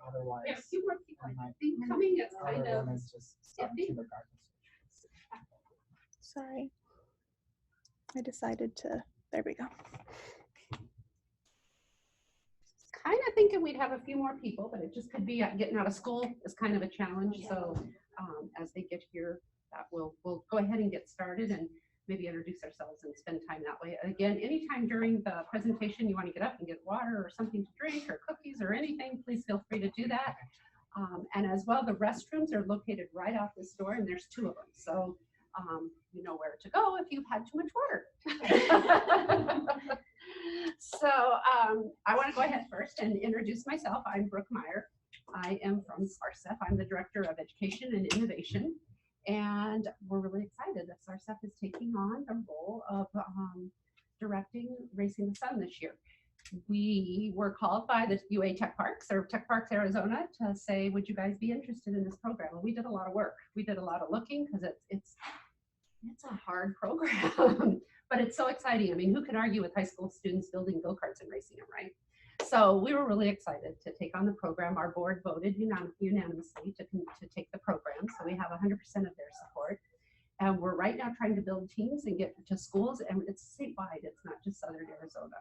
otherwise, we have a few more people I I think coming. It's the kind other of one is just iffy. kindergarten. Sorry. I decided to, there we go. Kind of thinking we'd have a few more people, but it just could be getting out of school is kind of a challenge. So as they get here, that we'll go ahead and get started and maybe introduce ourselves and spend time that way. Again, anytime during the presentation you want to get up and get water or something to drink or cookies or anything, please feel free to do that. And as well, the restrooms are located right out this door, and there's 2 of them. So you know where to go if you've had too much water. So I want to go ahead first and introduce myself. I'm Brooke Meyer. I am from SARSEF. I'm the Director of Education and Innovation. And we're really excited that SARSEF is taking on the role of directing Racing the Sun this year. We were called by the UA Tech Parks or Tech Parks Arizona to say, would you guys be interested in this program? And we did a lot of work. We did a lot of looking because it's a hard program, but it's so exciting. I mean, who can argue with high school students building go-karts and racing them, right? So we were really excited to take on the program. Our board voted unanimously to take the program. So we have 100% of their support. And we're right now trying to build teams and get to schools, and it's statewide. It's not just Southern Arizona.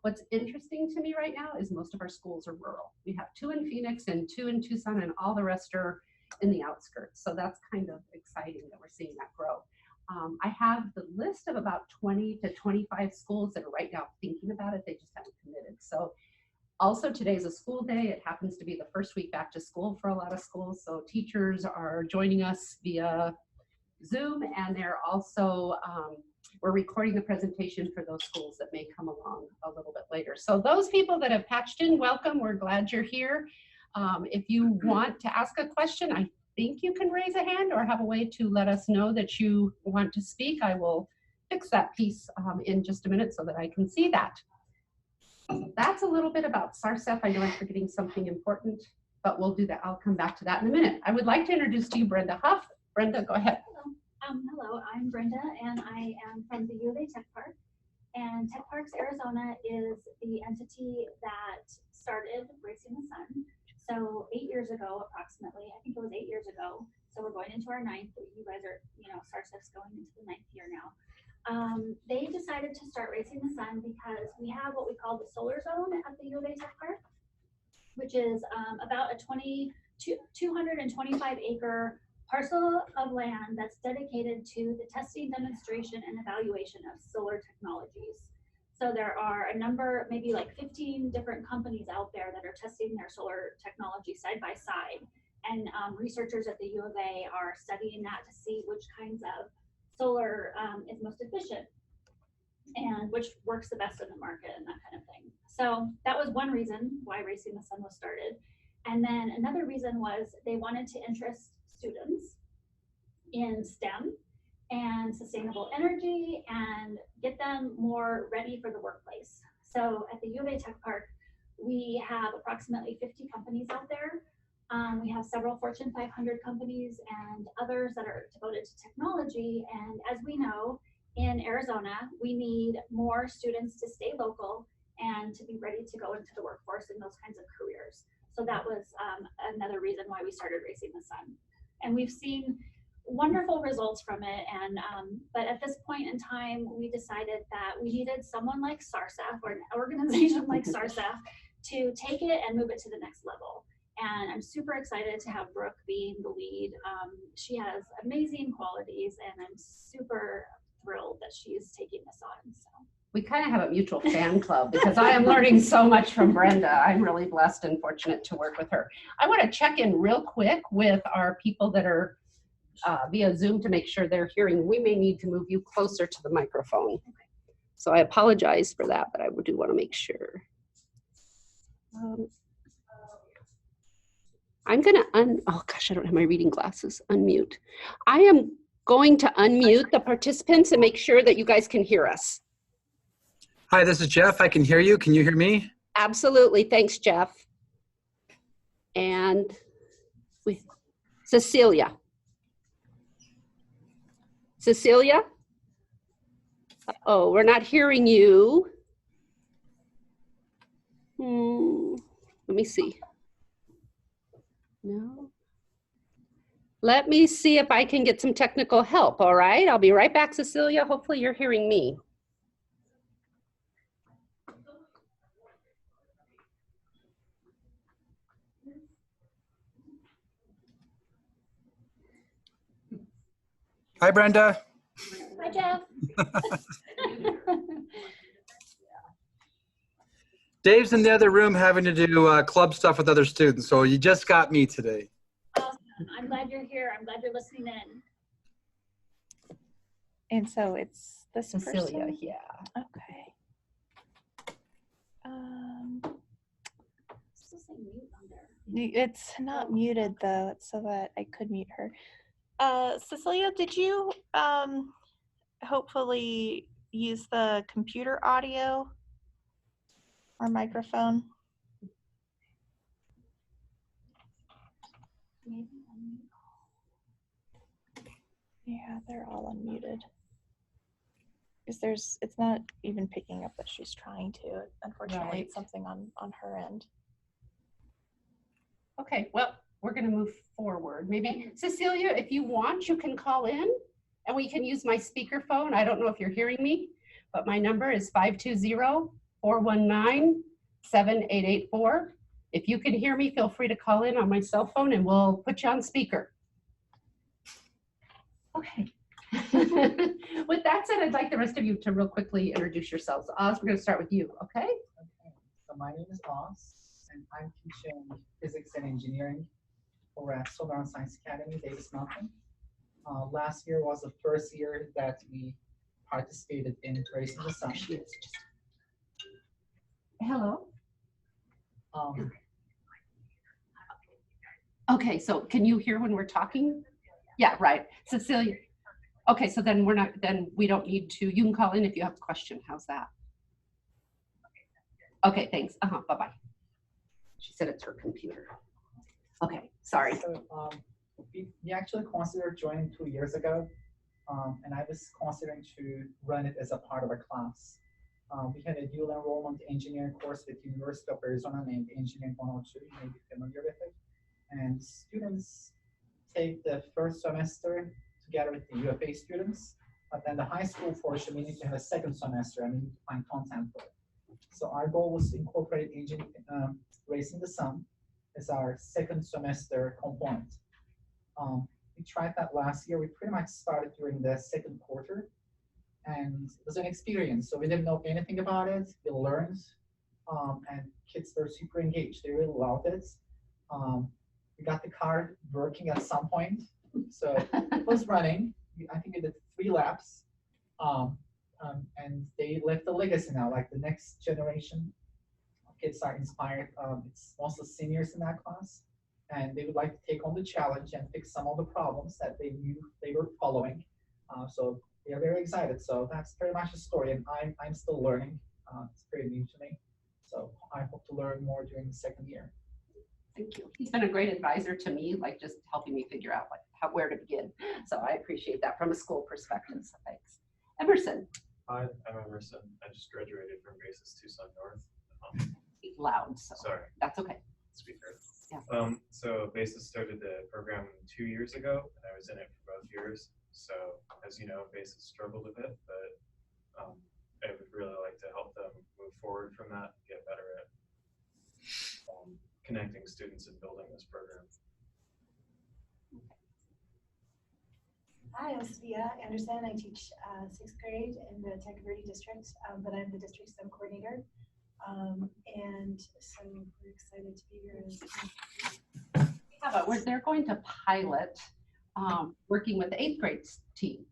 What's interesting to me right now is most of our schools are rural. We have 2 in Phoenix and 2 in Tucson, and all the rest are in the outskirts. So that's kind of exciting that we're seeing that grow. I have the list of about 20 to 25 schools that are right now thinking about it. They just haven't committed. So also today's a school day. It happens to be the first week back to school for a lot of schools. So teachers are joining us via Zoom, and they're also, we're recording the presentation for those schools that may come along a little bit later. So those people that have patched in, welcome. We're glad you're here. If you want to ask a question, I think you can raise a hand or have a way to let us know that you want to speak. I will fix that piece in just a minute so that I can see that. So that's a little bit about SARSEF. I know I'm forgetting something important, but we'll do that. I'll come back to that in a minute. I would like to introduce to you Brenda Huff. Brenda, go ahead. Hello, I'm Brenda, and I am from the U of A Tech Park. And Tech Parks Arizona is the entity that started Racing the Sun. So 8 years ago, approximately, I think it was 8 years ago. So we're going into our 9th. You guys are, SARSEF's going into the 9th year now. They decided to start Racing the Sun because we have what we call the solar zone at the U of A Tech Park, which is about a 225 acre parcel of land that's dedicated to the testing, demonstration, and evaluation of solar technologies. So there are a number, maybe like 15 different companies out there that are testing their solar technology side by side. And researchers at the U of A are studying that to see which kinds of solar is most efficient and which works the best in the market and that kind of thing. So that was one reason why Racing the Sun was started. And then another reason was they wanted to interest students in STEM and sustainable energy and get them more ready for the workplace. So at the U of A Tech Park, we have approximately 50 companies out there. We have several Fortune 500 companies and others that are devoted to technology. And as we know, in Arizona, we need more students to stay local and to be ready to go into the workforce in those kinds of careers. So that was another reason why we started Racing the Sun. And we've seen wonderful results from it. And but at this point in time, we decided that we needed someone like SARSEF or an organization like SARSEF to take it and move it to the next level. And I'm super excited to have Brooke being the lead. She has amazing qualities, and I'm super thrilled that she's taking this on. So We kind of have a mutual fan club because I am learning so much from Brenda. I'm really blessed and fortunate to work with her. I want to check in real quick with our people that are via Zoom to make sure they're hearing. We may need to move you closer to the microphone. So I apologize for that, but I do want to make sure. I'm going to oh gosh, I don't have my reading glasses. Unmute. I am going to unmute the participants and make sure that you guys can hear us. Hi, this is Jeff. I can hear you. Can you hear me? Absolutely. Thanks, Jeff. And Cecilia. Cecilia? Oh, we're not hearing you. Let me see. No. Let me see if I can get some technical help, all right? I'll be right back, Cecilia. Hopefully you're hearing me. Hi, Brenda. Hi, Jeff. Dave's in the other room having to do club stuff with other students, so you just got me today. Awesome. I'm glad you're here. I'm glad you're listening in. And so it's this Cecilia, person? yeah. Okay. Still saying mute on there. It's not muted though. It's so that I could mute her. Cecilia, did you hopefully use the computer audio or microphone? Maybe unmute. Yeah, they're all unmuted. Because it's not even picking up that she's trying to. Unfortunately, Right. it's something on her end. Okay, well, we're gonna move forward. Maybe, Cecilia, if you want, you can call in and we can use my speakerphone. I don't know if you're hearing me, but my number is 520-419-7884. If you can hear me, feel free to call in on my cell phone and we'll put you on speaker. Okay. With that said, I'd like the rest of you to real quickly introduce yourselves. Oz, we're gonna start with you, okay? Okay, so my name is Oz, and I'm teaching physics and engineering over at Solar Science Academy, Davis Mountain. Last year was the first year that we participated in Racing the Sun. Hello. Um, Okay, so can you hear when we're talking? Yeah, right. Cecilia. Okay, so then we don't need to, you can call in if you have a question. How's that? Okay, thanks. Bye-bye. She said it's her computer. Okay, sorry. So we actually considered joining 2 years ago, and I was considering to run it as a part of a class. We had a dual enrollment engineering course with University of Arizona named Engineering 102. You may be familiar with it. And students take the first semester together with the UFA students, but then the high school portion, we need to have a second semester and we need to find content for it. So our goal was to incorporate Racing the Sun as our second semester component. We tried that last year. We pretty much started during the second quarter, and it was an experience. So we didn't know anything about it. We learned, and kids were super engaged. They really loved it. We got the car working at some point, so it was running. I think we did 3 laps, and they left a legacy now. Like the next generation of kids are inspired. It's mostly seniors in that class, and they would like to take on the challenge and fix some of the problems that they knew they were following. So they are very excited. So that's pretty much the story, and I'm still learning. It's pretty new to me, so I hope to learn more during the second year. Thank you. He's been a great advisor to me, like just helping me figure out where to begin. So I appreciate that from a school perspective. So thanks. Emerson. Hi, I'm Emerson. I just graduated from Basis Tucson North. Loud. So Sorry. That's okay. Speaker. Yeah. So Basis started the program 2 years ago, and I was in it for both years. So as you know, Basis struggled a bit, but I would really like to help them move forward from that, get better at connecting students and building this program. Hi, I'm Sophia Anderson. I teach 6th grade in the Tech Verde district, but I'm the district STEM coordinator. And so we're excited to be here. Yeah, but they're going to pilot working with the 8th grade team.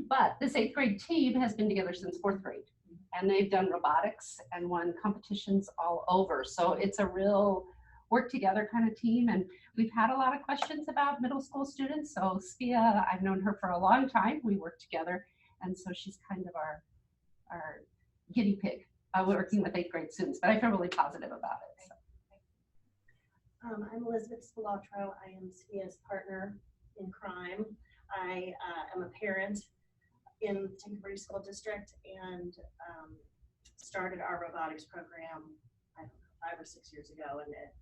But this 8th grade team has been together since 4th grade. And they've done robotics and won competitions all over. So it's a real work together kind of team. And we've had a lot of questions about middle school students. So Sophia, I've known her for a long time. We work together. And so she's kind of our guinea pig working with 8th grade students. But I feel really positive about it. So. I'm Elizabeth Spilatro. I am Sophia's partner in crime. I am a parent in the Tech Verde School District and started our robotics program, I don't know, 5 or 6 years ago, and it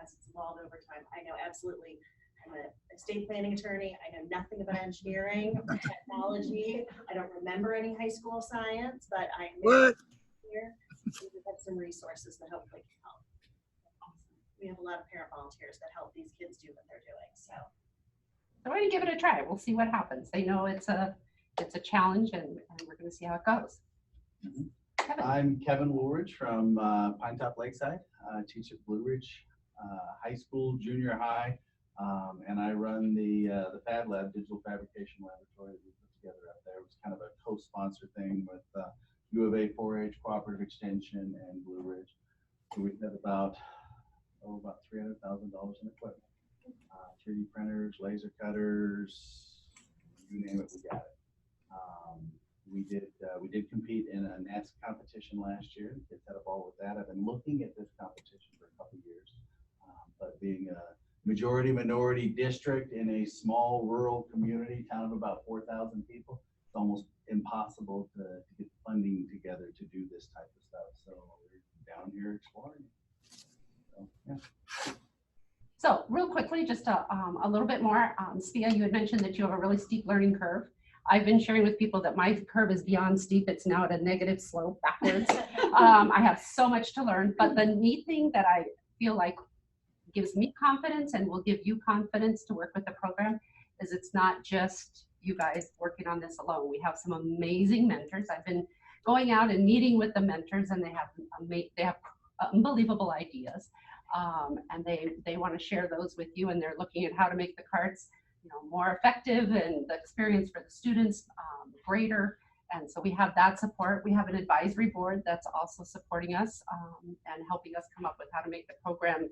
as it's evolved over time. I know absolutely. I'm a estate planning attorney. I know nothing about engineering or technology. I don't remember any high school science, but I am very here. We have some resources that hopefully can help. We have a lot of parent volunteers that help these kids do what they're doing. So we're going to give it a try. We'll see what happens. They know it's a challenge, and we're going to see how it goes. Kevin. I'm Kevin Woolridge from Pine Top Lakeside. I teach at Blue Ridge High School, junior high, and I run the Fab Lab, Digital Fabrication Laboratory that we put together up there. It was kind of a co-sponsor thing with U of A 4-H Cooperative Extension and Blue Ridge. So we had about $300,000 in equipment. 3D printers, laser cutters, you name it, we got it. We did compete in a NATS competition last year. Kids had a ball with that. I've been looking at this competition for a couple of years, but being a majority minority district in a small rural community, town of about 4,000 people, it's almost impossible to get funding together to do this type of stuff. So we're down here exploring. So, yeah. So real quickly, just a little bit more. Spia, you had mentioned that you have a really steep learning curve. I've been sharing with people that my curve is beyond steep. It's now at a negative slope backwards. I have so much to learn, but the neat thing that I feel like gives me confidence and will give you confidence to work with the program is it's not just you guys working on this alone. We have some amazing mentors. I've been going out and meeting with the mentors, and they have unbelievable ideas. And they want to share those with you, and they're looking at how to make the carts, more effective and the experience for the students greater. And so we have that support. We have an advisory board that's also supporting us and helping us come up with how to make the program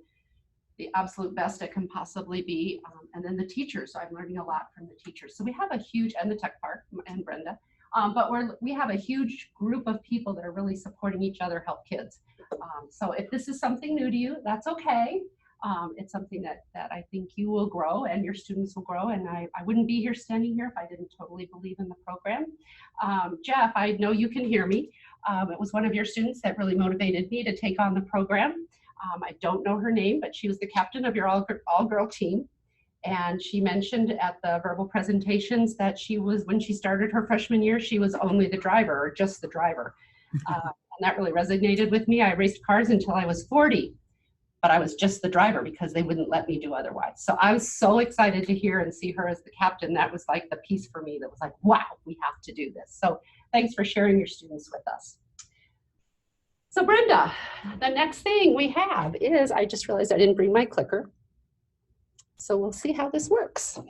the absolute best it can possibly be. And then the teachers. So I'm learning a lot from the teachers. So we have a huge, and the tech park and Brenda. But we have a huge group of people that are really supporting each other, help kids. So if this is something new to you, that's okay. It's something that I think you will grow and your students will grow. And I wouldn't be here standing here if I didn't totally believe in the program. Jeff, I know you can hear me. It was one of your students that really motivated me to take on the program. I don't know her name, but she was the captain of your all-girl team. And she mentioned at the verbal presentations that when she started her freshman year, she was only the driver, or just the driver. And that really resonated with me. I raced cars until I was 40, but I was just the driver because they wouldn't let me do otherwise. So I was so excited to hear and see her as the captain. That was like the piece for me that was like, wow, we have to do this. So thanks for sharing your students with us. So Brenda, the next thing we have is, I just realized I didn't bring my clicker. So we'll see how this works.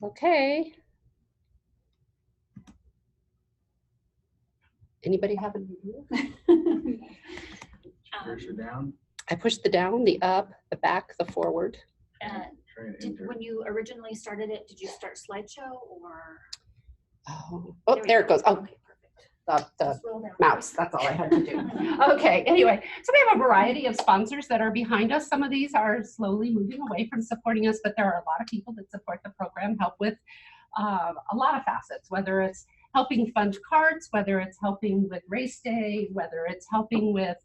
Okay. Anybody have an idea? Cursor down. I pushed the down, the up, the back, the forward. When you originally started it, did you start slideshow or? Oh, there it goes. Oh, Okay, perfect. the mouse. That's all I had to do. Okay, anyway, so we have a variety of sponsors that are behind us. Some of these are slowly moving away from supporting us, but there are a lot of people that support the program, help with a lot of facets, whether it's helping fund carts, whether it's helping with race day, whether it's helping with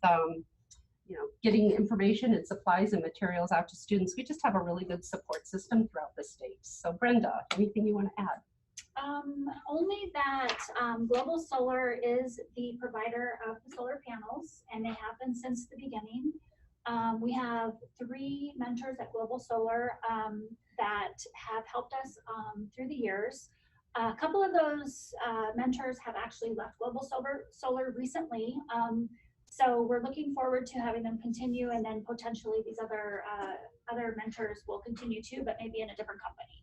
getting information and supplies and materials out to students. We just have a really good support system throughout the state. So Brenda, anything you want to add? Only that Global Solar is the provider of the solar panels, and they have been since the beginning. We have 3 mentors at Global Solar that have helped us through the years. A couple of those mentors have actually left Global Solar recently. So we're looking forward to having them continue, and then potentially these other mentors will continue too, but maybe in a different company.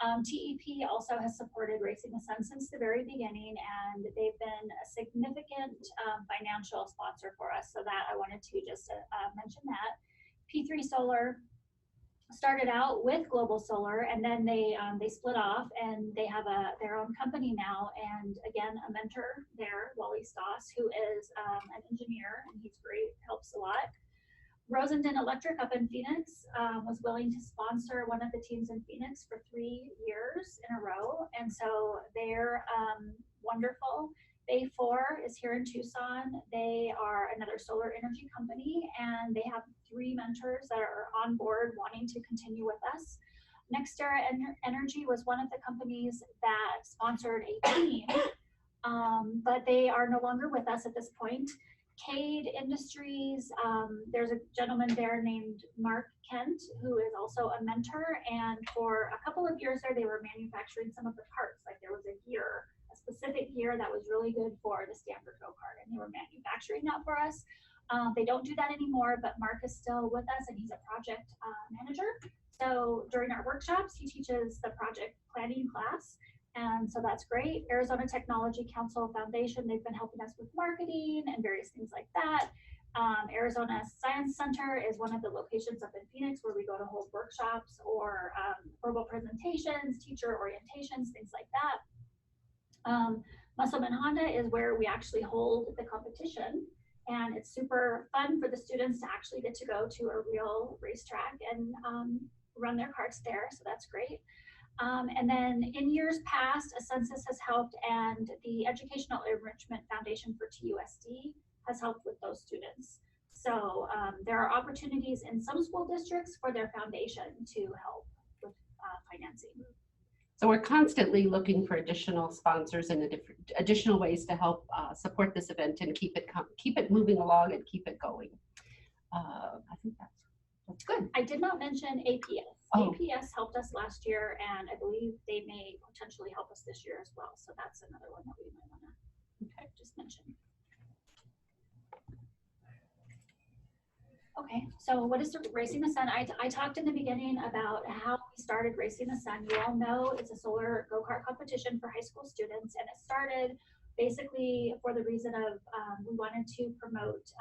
TEP also has supported Racing the Sun since the very beginning, and they've been a significant financial sponsor for us. So that I wanted to just mention that. P3 Solar started out with Global Solar, and then they split off, and they have their own company now. And again, a mentor there, Wally Stoss, who is an engineer, and he's great, helps a lot. Rosendin Electric up in Phoenix was willing to sponsor one of the teams in Phoenix for 3 years in a row, and so they're wonderful. Bay 4 is here in Tucson. They are another solar energy company, and they have 3 mentors that are on board wanting to continue with us. NextEra Energy was one of the companies that sponsored a team, but they are no longer with us at this point. Cade Industries, there's a gentleman there named Mark Kent, who is also a mentor, and for a couple of years there, they were manufacturing some of the parts. Like there was a gear, a specific gear that was really good for the Stanford go-kart, and they were manufacturing that for us. They don't do that anymore, but Mark is still with us, and he's a project manager. So during our workshops, he teaches the project planning class. And so that's great. Arizona Technology Council Foundation, they've been helping us with marketing and various things like that. Arizona Science Center is one of the locations up in Phoenix where we go to hold workshops or verbal presentations, teacher orientations, things like that. Musselman Honda is where we actually hold the competition. And it's super fun for the students to actually get to go to a real racetrack and run their karts there. So that's great. And then in years past, a census has helped, and the Educational Enrichment Foundation for TUSD has helped with those students. So there are opportunities in some school districts for their foundation to help with financing. So we're constantly looking for additional sponsors and additional ways to help support this event and keep it moving along and keep it going. I think that's good. I did not mention APS. Oh. APS helped us last year, and I believe they may potentially help us this year as well. So that's another one that we might want to just mention. Okay, so what is Racing the Sun? I talked in the beginning about how we started Racing the Sun. You all know it's a solar go-kart competition for high school students, and it started basically for the reason of we wanted to promote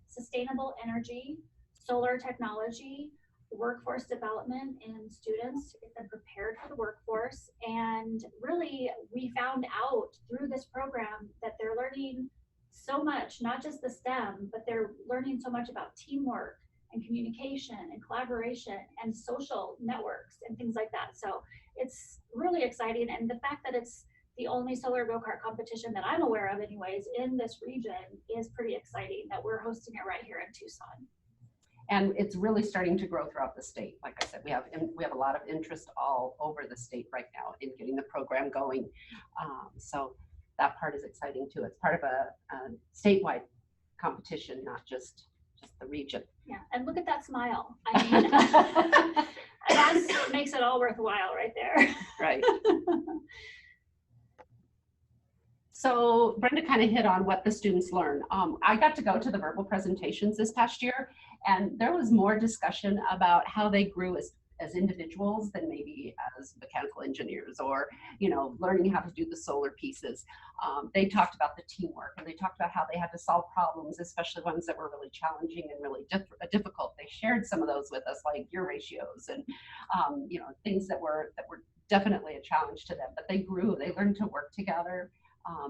sustainable energy, solar technology, workforce development in students to get them prepared for the workforce. And really, we found out through this program that they're learning so much, not just the STEM, but they're learning so much about teamwork and communication and collaboration and social networks and things like that. So it's really exciting. And the fact that it's the only solar go-kart competition that I'm aware of anyways in this region is pretty exciting that we're hosting it right here in Tucson. And it's really starting to grow throughout the state. Like I said, we have a lot of interest all over the state right now in getting the program going. So that part is exciting too. It's part of a statewide competition, not just the region. Yeah, and look at that smile. I mean, that makes it all worthwhile right there. Right. So Brenda kind of hit on what the students learn. I got to go to the verbal presentations this past year, and there was more discussion about how they grew as individuals than maybe as mechanical engineers, or learning how to do the solar pieces. They talked about the teamwork, and they talked about how they had to solve problems, especially ones that were really challenging and really difficult. They shared some of those with us, like gear ratios and things that were definitely a challenge to them. But they grew. They learned to work together.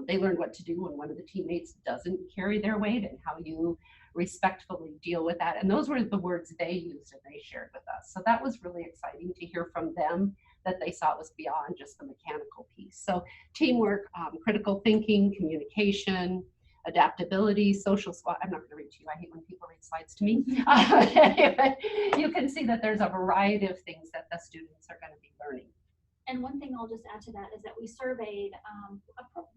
They learned what to do when one of the teammates doesn't carry their weight and how you respectfully deal with that. And those were the words they used and they shared with us. So that was really exciting to hear from them, that they saw it was beyond just the mechanical piece. So teamwork, critical thinking, communication, adaptability, social squad. I'm not going to read to you. I hate when people read slides to me. Anyway, you can see that there's a variety of things that the students are going to be learning. And one thing I'll just add to that is that we surveyed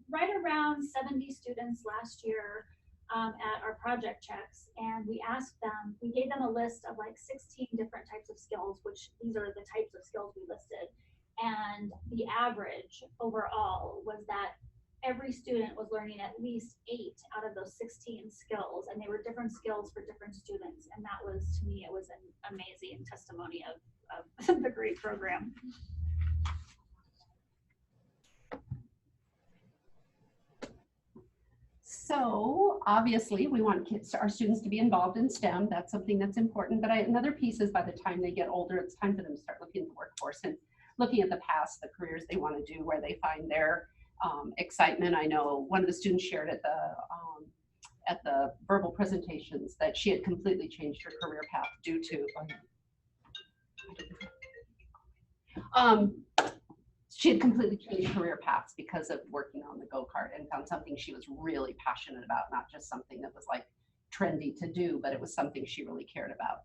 right around 70 students last year at our project checks, and we asked them, we gave them a list of like 16 different types of skills, which these are the types of skills we listed. And the average overall was that every student was learning at least 8 out of those 16 skills, and they were different skills for different students. And that was, to me, it was an amazing testimony of the great program. So obviously we want our students to be involved in STEM. That's something that's important. But another piece is by the time they get older, it's time for them to start looking at the workforce and looking at the past, the careers they want to do, where they find their excitement. I know one of the students shared at the verbal presentations that she had completely changed her career path due to she had completely changed career paths because of working on the go-kart and found something she was really passionate about, not just something that was like trendy to do, but it was something she really cared about.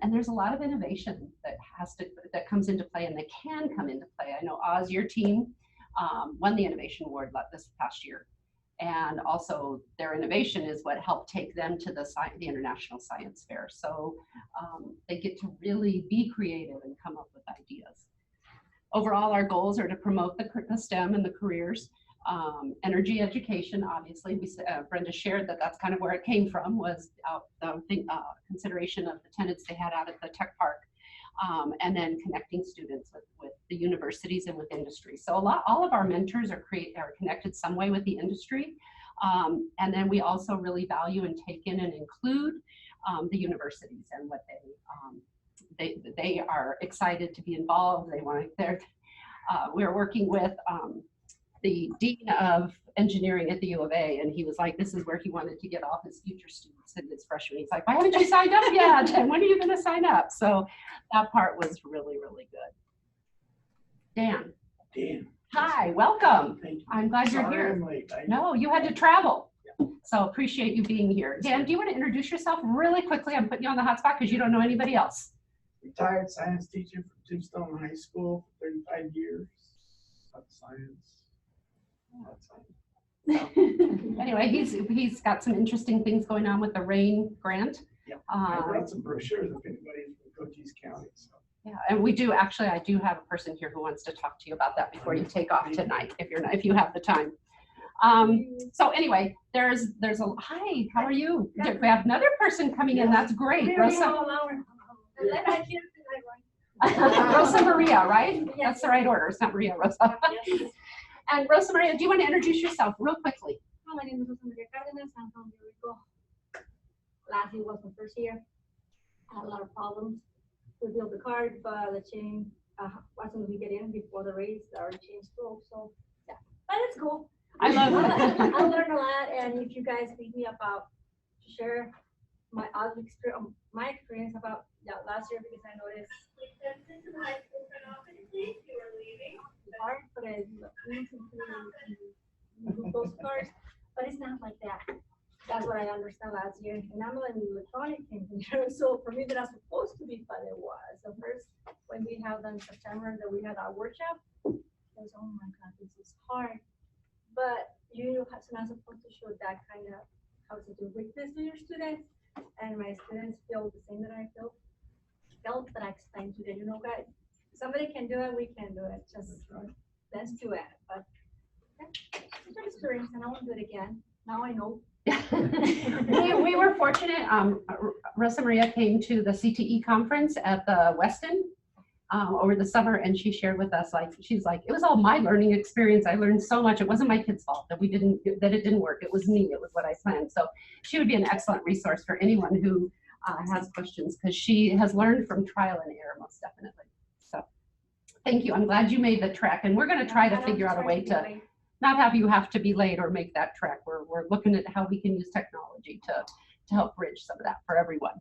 And there's a lot of innovation that comes into play and that can come into play. I know Oz, your team won the Innovation Award this past year. And also their innovation is what helped take them to the International Science Fair. So they get to really be creative and come up with ideas. Overall, our goals are to promote the STEM and the careers. Energy education, obviously, Brenda shared that that's kind of where it came from, was the consideration of the tenants they had out at the tech park, and then connecting students with the universities and with industry. So all of our mentors are connected some way with the industry. And then we also really value and take in and include the universities and what they are excited to be involved. They want to, we're working with the Dean of Engineering at the U of A, and he was like, this is where he wanted to get all his future students and his freshmen. He's like, why haven't you signed up yet? And when are you going to sign up? So that part was really, really good. Dan. Dan. Hi, welcome. Thank you. I'm glad you're Sorry here. I'm late. No, you had to travel. So appreciate you being here. Dan, do you want to introduce yourself really quickly? I'm putting you on the hot spot because you don't know anybody else. Retired science teacher from Tucson High School for 35 years. Taught science. Anyway, he's got some interesting things going on with the RAIN grant. Yeah, I brought some brochures if anybody's from Cochise County. So. Yeah, and we do actually. I do have a person here who wants to talk to you about that before you take off tonight, if you have the time. So anyway, there's a hi. How are you? We have another person coming in. That's great, Rosa. Rosa Maria, right? Yes. That's the right order. It's not Maria, Rosa. Yes. And Rosa Maria, do you want to introduce yourself real quickly? Hi, my name is Rosa Maria Cárdenas. I'm from Rico. Last year was my first year. I had a lot of problems. We built the cart, but the chain, as soon as we get in before the race, our chain broke. So, yeah, but it's cool. I love it. I learned a lot, and if you guys need me about to share my experience about last year, because I noticed hard, but I those cars, but it's not like that. That's what I understand last year, and I'm an electronic engineer, so for me that's supposed to be, but it was. So first, when we held in September that we had our workshop, it was, oh my God, this is hard. But you're not supposed to show that kind of how to do weakness to your students, and my students feel the same that I felt that I explained to them. You know, guys, somebody can do it, we can do it. Just let's do it. But it's an experience, and I won't do it again. Now I know. we were fortunate. Rosa Maria came to the CTE conference at the Weston over the summer, and she shared with us, she's like, it was all my learning experience. I learned so much. It wasn't my kid's fault that it didn't work. It was me. It was what I planned. So she would be an excellent resource for anyone who has questions, because she has learned from trial and error, most definitely. So thank you. I'm glad you made the trek, and we're going to try to figure out a way to not have you have to be late or make that trek. We're looking at how we can use technology to help bridge some of that for everyone.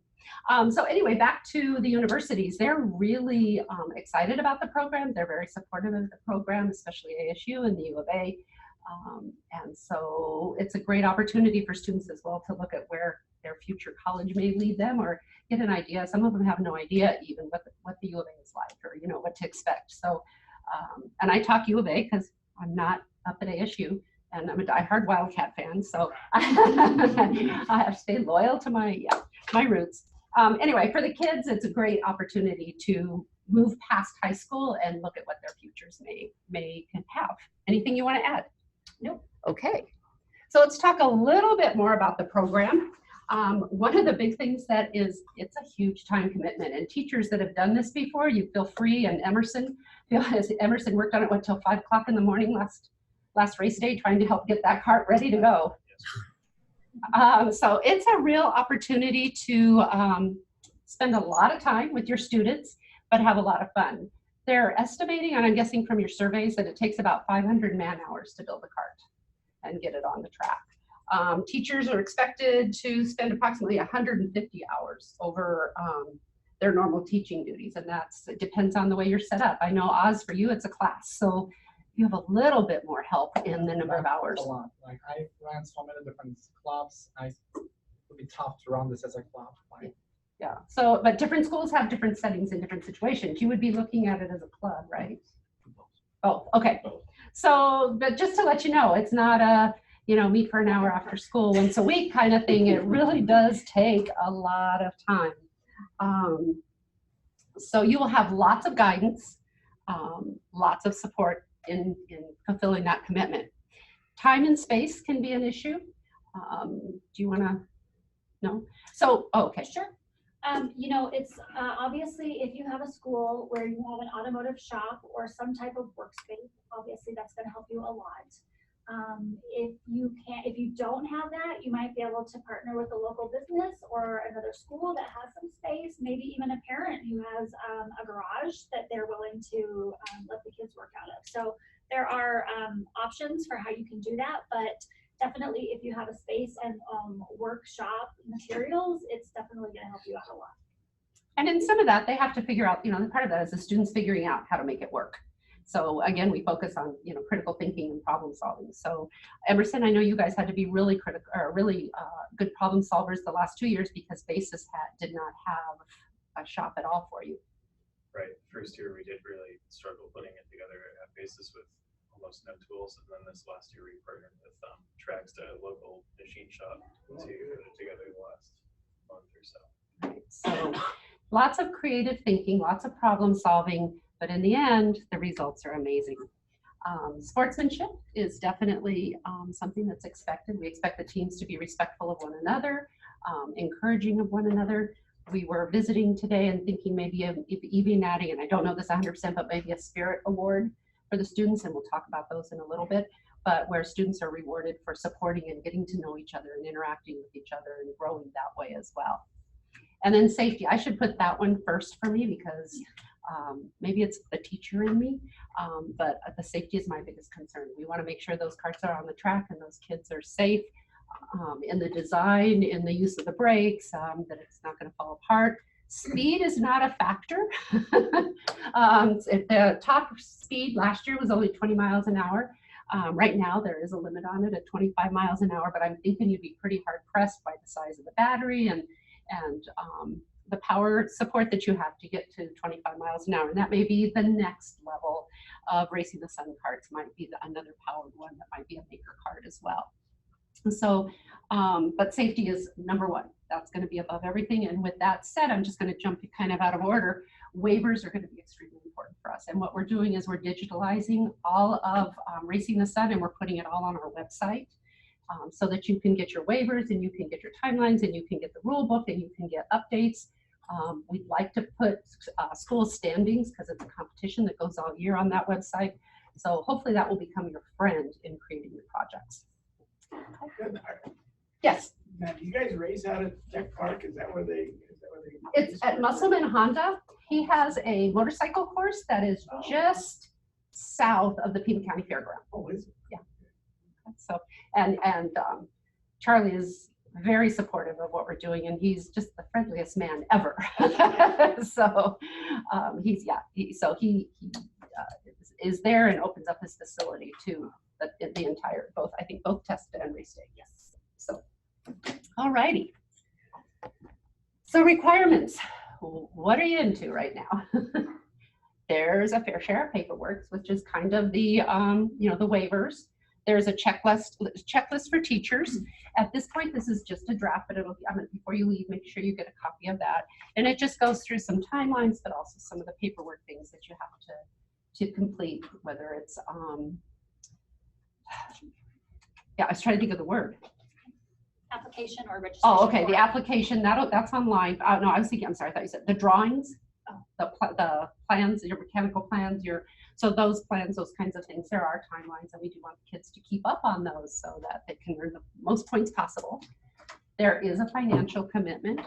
So anyway, back to the universities. They're really excited about the program. They're very supportive of the program, especially ASU and the U of A. And so it's a great opportunity for students as well to look at where their future college may lead them, or get an idea. Some of them have no idea even what the U of A is like, or what to expect. So, and I talk U of A because I'm not up at ASU, and I'm a diehard Wildcat fan, so I have stayed loyal to my roots. Anyway, for the kids, it's a great opportunity to move past high school and look at what their futures may have. Anything you want to add? Nope. Okay. So let's talk a little bit more about the program. One of the big things it's a huge time commitment, and teachers that have done this before, you feel free. And Emerson worked on it till 5 o'clock in the morning last race day, trying to help get that cart ready to go. So it's a real opportunity to spend a lot of time with your students, but have a lot of fun. They're estimating, and I'm guessing from your surveys, that it takes about 500 man hours to build a cart and get it on the track. Teachers are expected to spend approximately 150 hours over their normal teaching duties, and it depends on the way you're set up. I know Oz, for you, it's a class, so you have a little bit more help in the number of hours. A lot. Like I ran so many different clubs. It would be tough to run this as a club. Like, Yeah. So, but different schools have different settings in different situations. You would be looking at it as a club, right? Oh, okay. So, but just to let you know, it's not a, meet for an hour after school once a week kind of thing. It really does take a lot of time. So you will have lots of guidance, lots of support in fulfilling that commitment. Time and space can be an issue. Do you want to? No? So, okay. Sure. It's obviously if you have a school where you have an automotive shop or some type of workspace, obviously that's going to help you a lot. If you don't have that, you might be able to partner with a local business or another school that has some space, maybe even a parent who has a garage that they're willing to let the kids work out of. So there are options for how you can do that, but definitely if you have a space and workshop materials, it's definitely going to help you out a lot. And in some of that, they have to figure out, part of that is the students figuring out how to make it work. So again, we focus on, critical thinking and problem solving. So Emerson, I know you guys had to be really critical or really good problem solvers the last 2 years because Basis did not have a shop at all for you. Right. First year we did really struggle putting it together at Basis with almost no tools, and then this last year we partnered with Traxta, a local machine shop, to put it together the last month or so. Right. So lots of creative thinking, lots of problem solving, but in the end, the results are amazing. Sportsmanship is definitely something that's expected. We expect the teams to be respectful of one another, encouraging of one another. We were visiting today and thinking maybe of even adding, and I don't know this 100%, but maybe a spirit award for the students, and we'll talk about those in a little bit, but where students are rewarded for supporting and getting to know each other and interacting with each other and growing that way as well. And then safety, I should put that one first for me because maybe it's the teacher in me, but the safety is my biggest concern. We want to make sure those carts are on the track and those kids are safe in the design, in the use of the brakes, that it's not going to fall apart. Speed is not a factor. If the top speed last year was only 20 miles an hour. Right now there is a limit on it at 25 miles an hour, but I'm thinking you'd be pretty hard pressed by the size of the battery and the power support that you have to get to 25 miles an hour. And that may be the next level of Racing the Sun carts, might be another powered one that might be a maker cart as well. So, but safety is number one. That's going to be above everything. And with that said, I'm just going to jump kind of out of order. Waivers are going to be extremely important for us. And what we're doing is we're digitalizing all of Racing the Sun, and we're putting it all on our website so that you can get your waivers and you can get your timelines and you can get the rule book and you can get updates. We'd like to put school standings because it's a competition that goes all year on that website. So hopefully that will become your friend in creating your projects. Yes. Now, do you guys race out at Tech Park? Is that where they? It's at Musselman Honda. He has a motorcycle course that is just south of the Pima County Fairground. Oh, is it? Yeah. So and Charlie is very supportive of what we're doing, and he's just the friendliest man ever. So he is there and opens up his facility to the entire both test and race day. Yes. So, all righty. So requirements. What are you into right now? There's a fair share of paperwork, which is kind of the the waivers. There's a checklist for teachers. At this point, this is just a draft, but before you leave, make sure you get a copy of that. And it just goes through some timelines, but also some of the paperwork things that you have to complete, whether it's I was trying to think of the word. Application or registration. Oh, okay. The application that's online. No, I was thinking. I'm sorry. I thought you said the drawings, the plans, your mechanical plans, so those plans, those kinds of things. There are timelines, and we do want the kids to keep up on those so that they can earn the most points possible. There is a financial commitment.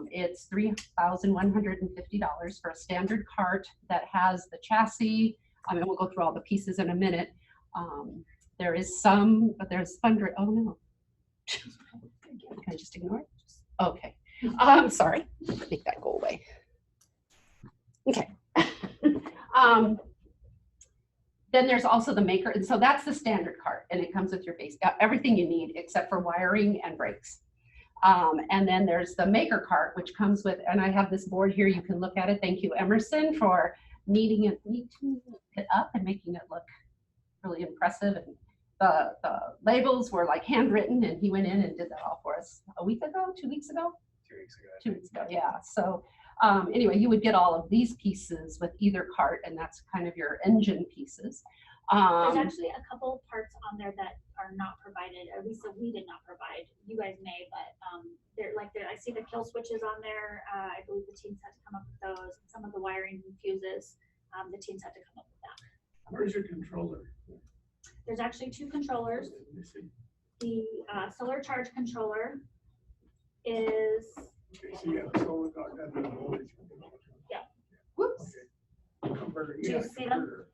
It's $3,150 for a standard cart that has the chassis. We'll go through all the pieces in a minute. There's fundraising. Oh no. Can I just ignore it? Okay. I'm sorry. Make that go away. Okay. Then there's also the maker, and so that's the standard cart, and it comes with your base, everything you need except for wiring and brakes. And then there's the maker cart, which comes with, and I have this board here, you can look at it. Thank you, Emerson, for neating it up and making it look really impressive. And the labels were like handwritten, and he went in and did that all for us a week ago, 2 weeks ago? 2 weeks ago. 2 weeks ago, yeah. So anyway, you would get all of these pieces with either cart, and that's kind of your engine pieces. There's actually a couple parts on there that are not provided, at least that we did not provide. You guys may, but I see the kill switches on there. I believe the teams had to come up with those. Some of the wiring and fuses, the teams had to come up with that. Where's your controller? There's actually 2 controllers. Let me see. The solar charge controller is, Okay, so you have a solar card and then a voltage controller. Yeah. Whoops. Okay. Converter, Do you yeah, see them? converter.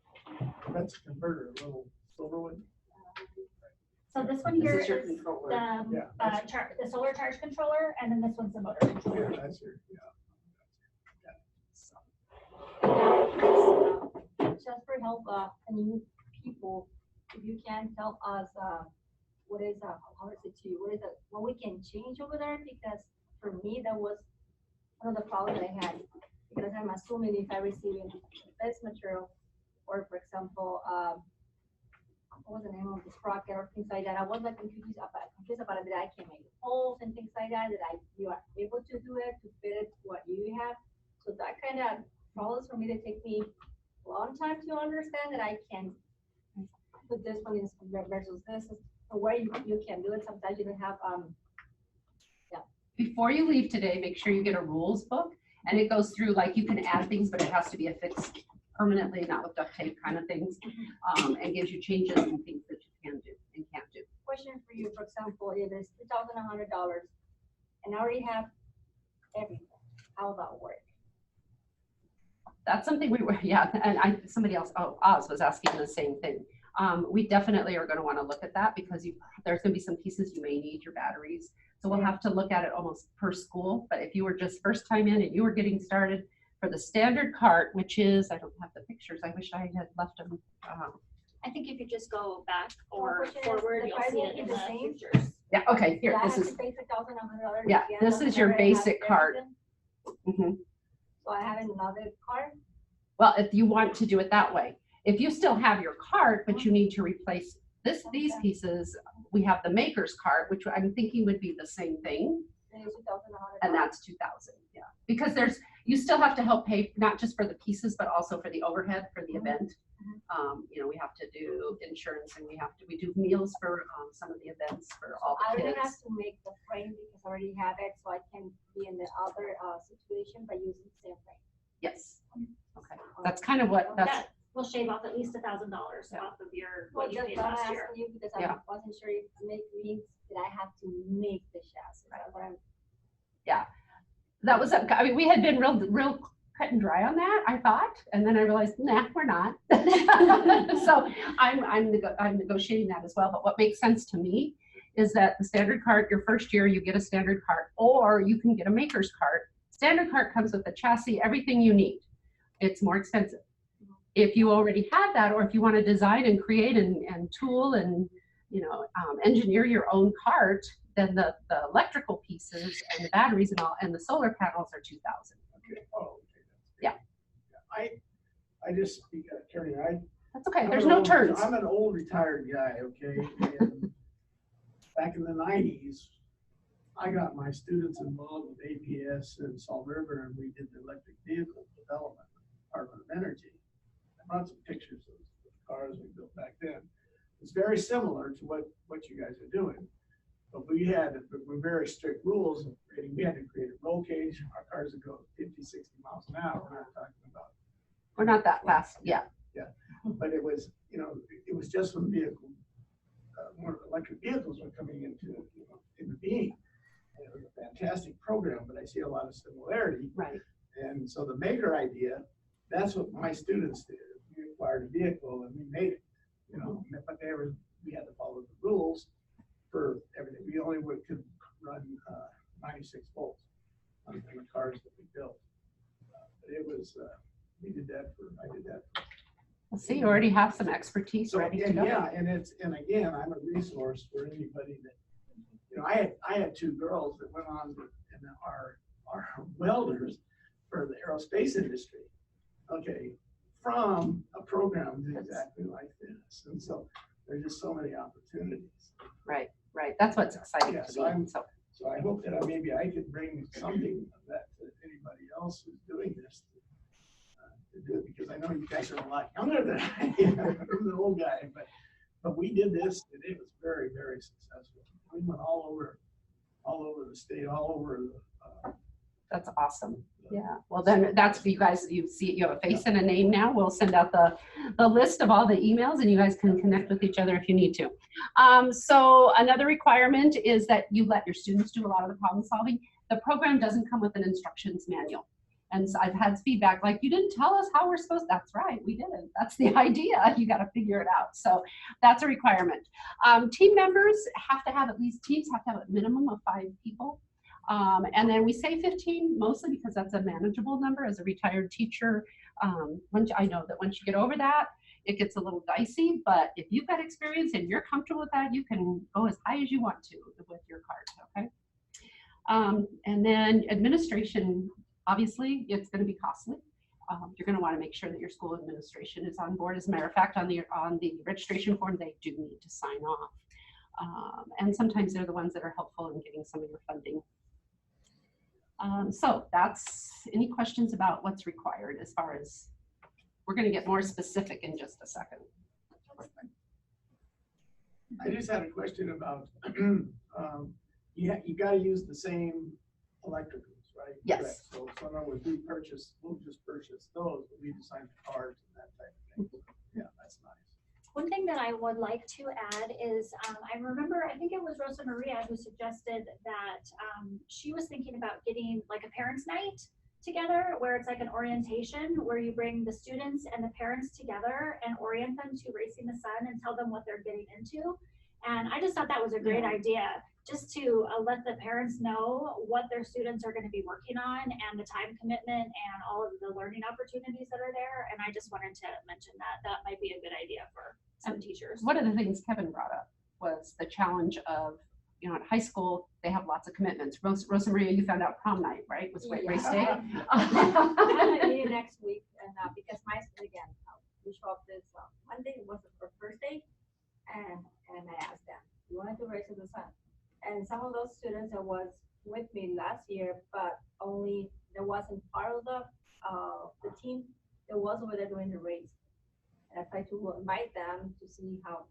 That's a converter, a little silver one. so this one here This is your is controller. the, Yeah, the solar charge controller, and then this one's the motor Yeah, controller. that's your, yeah. Just for help, new people, if you can tell us, what is, how is it to you, what we can change over there, because for me, that was one of the problems I had, because I'm assuming if I receive this material, or for example, what was the name of the sprocket or things like that, I was like confused about it, that I can make holes and things like that, you are able to do it, to fit it what you have, so that kind of problems for me to take me a long time to understand that I can put this one in versus this, or where you can do it, sometimes you don't have, Before you leave today, make sure you get a rules book, and it goes through, like, you can add things, but it has to be affixed permanently, not with duct tape kind of things, and gives you changes and things that you can do and can't do. question for you, for example, if it's $2,100 and I already have everything, how that work? That's something we were, yeah, and somebody else, Oz was asking the same thing. We definitely are gonna wanna look at that because there's gonna be some pieces you may need, your batteries. So we'll have to look at it almost per school, but if you were just first time in and you were getting started for the standard cart, which is, I don't have the pictures, I wish I had left them. I think if you just go back or question is, forward, the you'll price see will it be in the the same? futures. Yeah, okay, here, Do I this have is, to pay $2,100 yeah, again, this or is your I already have basic cart. everything? Mhm. So I have another card? Well, if you want to do it that way. If you still have your cart, but you need to replace these pieces, we have the maker's cart, which I'm thinking would be the same thing. And it's $2,100. And that's 2,000, yeah. Because you still have to help pay, not just for the pieces, but also for the overhead for the event. We have to do insurance and we do meals for some of the events for all I the don't have kids. to make the frame because I already have it, so I can be in the other situation by using the same frame. Yes, okay. That's kind of what, that's, That will shave off at least $1,000 Yeah. off of your, Well, what you just paid what I'm last year. asking you because I Yeah. wasn't sure if make means that I have to make the chassis. That's what I'm. that was, I mean, we had been real cut and dry on that, I thought, and then I realized, nah, we're not. So I'm negotiating that as well, but what makes sense to me is that the standard cart, your first year, you get a standard cart, or you can get a maker's cart. Standard cart comes with the chassis, everything you need. It's more expensive. If you already have that, or if you want to design and create and tool and engineer your own cart, then the electrical pieces and the batteries and all and the solar panels are 2,000. Okay, oh, okay. Yeah. I just speak out of turn. That's okay. I'm There's an no old- turns. I'm an old retired guy, okay? And back in the 90s, I got my students involved with APS in Salt River, and we did the electric vehicle development, Department of Energy. I brought some pictures of the cars we built back then. It's very similar to what you guys are doing. But we had very strict rules of creating. We had to create a roll cage. Our cars would go 50, 60 miles an hour. We're not talking about. We're not that fast. Yeah. Yeah, but it was just when more electric vehicles were coming into being. And it was a fantastic program, but I see a lot of similarity. Right. And so the maker idea, that's what my students did. We acquired a vehicle and we made it, but we had to follow the rules for everything. We only could run 96 volts on the cars that we built. But it was I did that. Well, see, you already have some expertise So, ready to and go. yeah, and again, I'm a resource for anybody that, I had two girls that went on and are welders for the aerospace industry. Okay, from a program exactly like this. And so there's just so many opportunities. Right. That's what's exciting Yeah, to so me. So I hope that maybe I could bring something of that to anybody else who's doing this to do it, because I know you guys are a lot younger than I am. I'm the old guy, but we did this and it was very, very successful. We went all over the state, all over the. That's awesome. Yeah. Well, then that's for you guys. You see, you have a face and a name now. We'll send out the list of all the emails, and you guys can connect with each other if you need to. So another requirement is that you let your students do a lot of the problem solving. The program doesn't come with an instructions manual. And so I've had feedback like, you didn't tell us how we're supposed. That's right, we didn't. That's the idea. You got to figure it out. So that's a requirement. Team members have to have teams have to have a minimum of 5 people. And then we say 15 mostly because that's a manageable number. As a retired teacher, I know that once you get over that, it gets a little dicey, but if you've got experience and you're comfortable with that, you can go as high as you want to with your Kart, okay? And then administration, obviously, it's going to be costly. You're going to want to make sure that your school administration is on board. As a matter of fact, on the registration form, they do need to sign off. And sometimes they're the ones that are helpful in getting some of your funding. So that's any questions about what's required as far as, we're going to get more specific in just a second. I just had a question about, you got to use the same electricals, right? Yes. Correct. So in other words, we'll just purchase those, but we design the cards and that type of thing. Yeah, that's nice. One thing that I would like to add is, I remember, I think it was Rosa Maria who suggested that she was thinking about getting like a parents' night together, where it's like an orientation, where you bring the students and the parents together and orient them to Racing the Sun and tell them what they're getting into. And I just thought that was a great idea, just to let the parents know what their students are going to be working on and the time commitment and all of the learning opportunities that are there. And I just wanted to mention that might be a good idea for some teachers. One of the things Kevin brought up was the challenge of, at high school, they have lots of commitments. Rosa Maria, you found out prom night, right? Was race day? Next week, and because my school, again, we show up this Monday was the first day, and I asked them, you want to race in the sun? And some of those students that was with me last year, but only there wasn't part of the team that was over there doing the race. And I tried to invite them to see how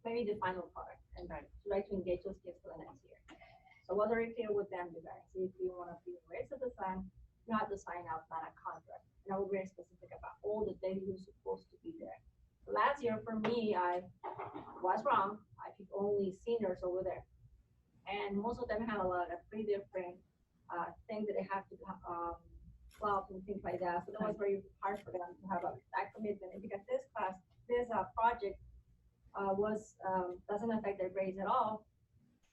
maybe the final product, and try to engage those kids for the next year. So I was very clear with them, you guys. If you want to be in Race of the Sun, you have to sign up, not a contract. And I was very specific about all the days you're supposed to be there. Last year for me, I was wrong. I picked only seniors over there. And most of them have a lot of 3 different things that they have to clubs and things like that. So that was very hard for them to have that commitment. And because this project doesn't affect their grades at all.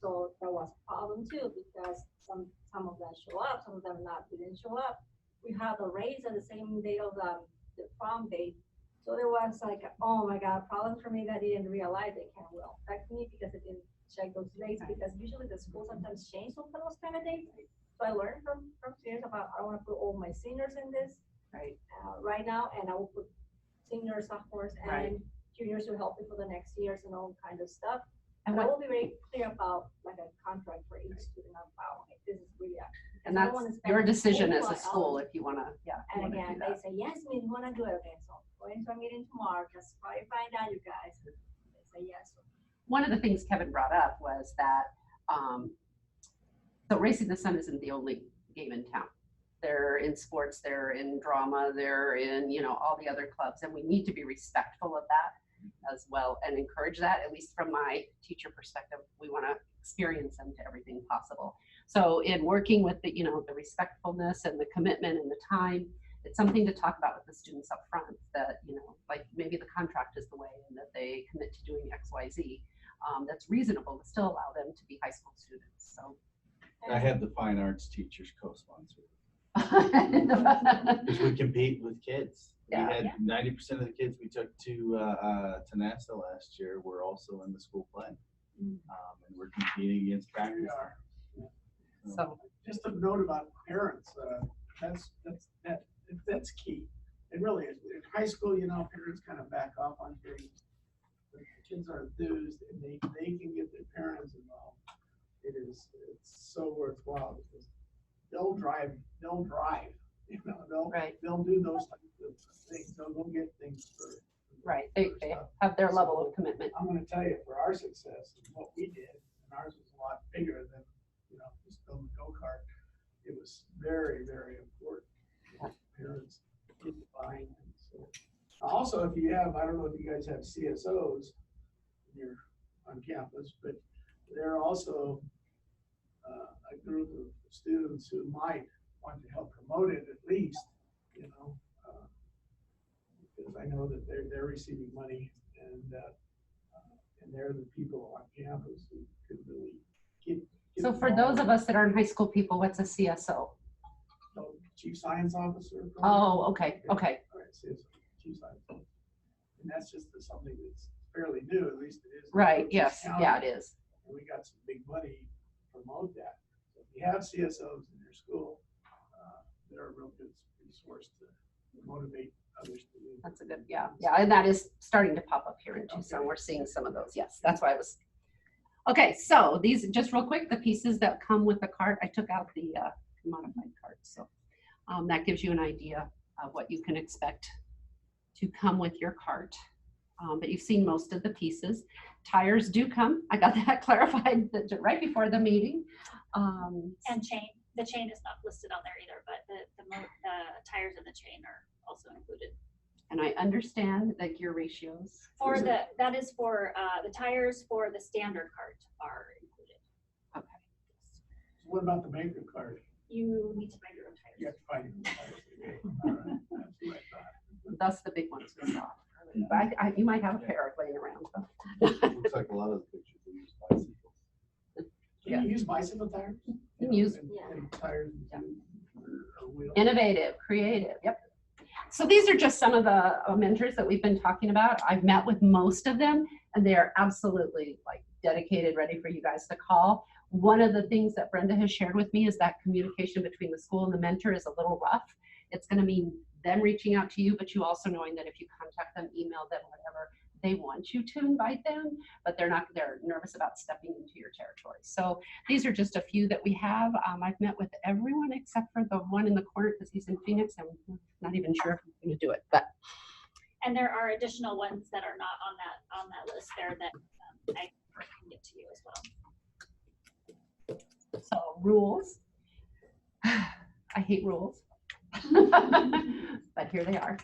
So there was a problem too, because some of them show up, some of them didn't show up. We had a race at the same day of the prom date. So there was like, oh my God, problem for me that I didn't realize it will affect me because I didn't check those dates, because usually the school sometimes change some of those kind of dates. So I learned from seniors about, I want to put all my seniors in this right now, and I will put seniors, sophomores, and juniors who help me for the next years and all kind of stuff. And I will be very clear about like a contract for each student about like, this is really and that's your decision as a school if you want to, And again, they say, yes, we want to do it. Okay, so go into a meeting tomorrow, just try to find out, you guys. They say yes. One of the things Kevin brought up was that, so Racing the Sun isn't the only game in town. They're in sports, they're in drama, they're in, all the other clubs, and we need to be respectful of that as well and encourage that. At least from my teacher perspective, we want to experience them to everything possible. So in working with the, the respectfulness and the commitment and the time, it's something to talk about with the students up front that, like maybe the contract is the way and that they commit to doing X, Y, Z. That's reasonable to still allow them to be high school students. So I had the fine arts teachers co-sponsor. Because we compete with kids. Yeah. We had 90% of the kids we took to NASA last year were also in the school play. And we're competing against practice. We are. So, Just a note about parents, that's key. It really is. In high school, you know, parents kind of back off on things. But the kids are enthused and they can get their parents involved. It's so worthwhile because they'll drive, you know, Right. they'll do those types of things. They'll go get things for. right, they have their level of commitment. I'm gonna tell you, for our success, and what we did, and ours was a lot bigger than, you know, just building a go-kart. It was very, very important. that Parents get behind. So, also, if you have, I don't know if you guys have CSOs here on campus, but there are also a group of students who might want to help promote it at least, you know, because I know that they're receiving money and they're the people on campus who could really get So for those of us that are in high school people, what's a CSO? Chief Science Officer. Oh, okay, okay. All right, CSO, Chief Science Officer. And that's just something that's fairly new, at least it is. in Right, Cochise yes, County, yeah, it is. And we got some big money to promote that. So if you have CSOs in your school, they're a real good resource to motivate others to do. That's a good, yeah, and that is starting to pop up here in Tucson. Okay. We're seeing some of those, yes, that's why I was. Okay, so these, just real quick, the pieces that come with the cart, I took out the modified cart, so that gives you an idea of what you can expect to come with your cart. But you've seen most of the pieces. Tires do come, I got that clarified right before the meeting. And chain, the chain is not listed on there either, but the tires and the chain are also included. And I understand that gear ratios. For that is for the tires for the standard cart are included. Okay. What about the maker card? You need to buy your own tires. You have to find your own tires. All right, that's what I thought. That's the big ones we saw. But you might have a pair laying around. Looks like a lot of the pictures they use bicycles. Can you use bicycle tires? You can use- And tires or wheels? Innovative, creative, yep. So these are just some of the mentors that we've been talking about. I've met with most of them and they are absolutely like dedicated, ready for you guys to call. One of the things that Brenda has shared with me is that communication between the school and the mentor is a little rough. It's going to mean them reaching out to you, but you also knowing that if you contact them, email them, whatever, they want you to invite them, but they're nervous about stepping into your territory. So these are just a few that we have. I've met with everyone except for the one in the corner because he's in Phoenix. I'm not even sure if I'm going to do it, but. And there are additional ones that are not on that list there that I can get to you as well. So rules. I hate rules. But here they are.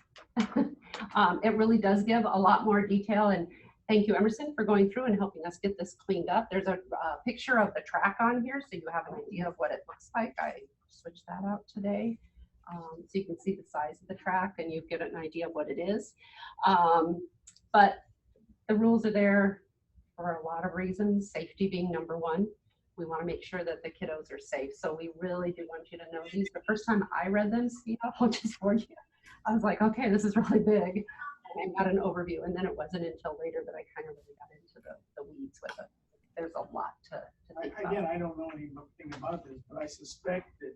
It really does give a lot more detail, and thank you, Emerson, for going through and helping us get this cleaned up. There's a picture of the track on here, so you have an idea of what it looks like. I switched that out today, so you can see the size of the track and you get an idea of what it is. But the rules are there for a lot of reasons, safety being number one. We want to make sure that the kiddos are safe. So we really do want you to know these. The first time I read them, Steve, I'll just for you, I was like, okay, this is really big. And I got an overview. And then it wasn't until later that I kind of really got into the weeds with it. There's a lot to think about. Again, I don't know anything about this, but I suspect that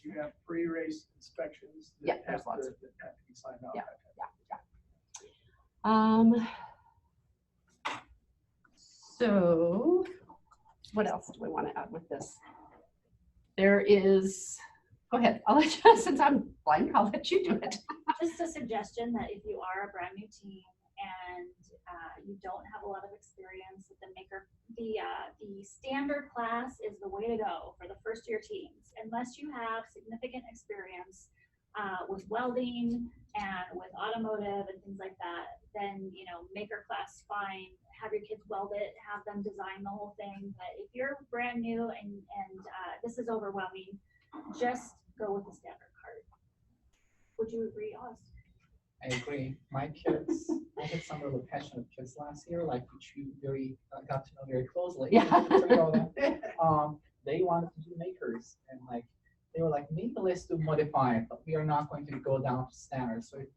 you have pre-race inspections. Yeah, there's lots of. That have to be signed off. Yeah, yeah. So what else do we want to add with this? There is, go ahead, I'll let you, since I'm blank, I'll let you do it. Just a suggestion that if you are a brand new team and you don't have a lot of experience with the standard class is the way to go for the first year teams. Unless you have significant experience with welding and with automotive and things like that, then, you know, maker class, fine, have your kids weld it, have them design the whole thing. But if you're brand new and this is overwhelming, just go with the standard cart. Would you agree, Oz? I agree. My kids, I had some really passionate kids last year, like which you got to know very closely. Yeah. They wanted to do makers, and like they were like, maybe let's do modify it, but we are not going to go down to standard. So it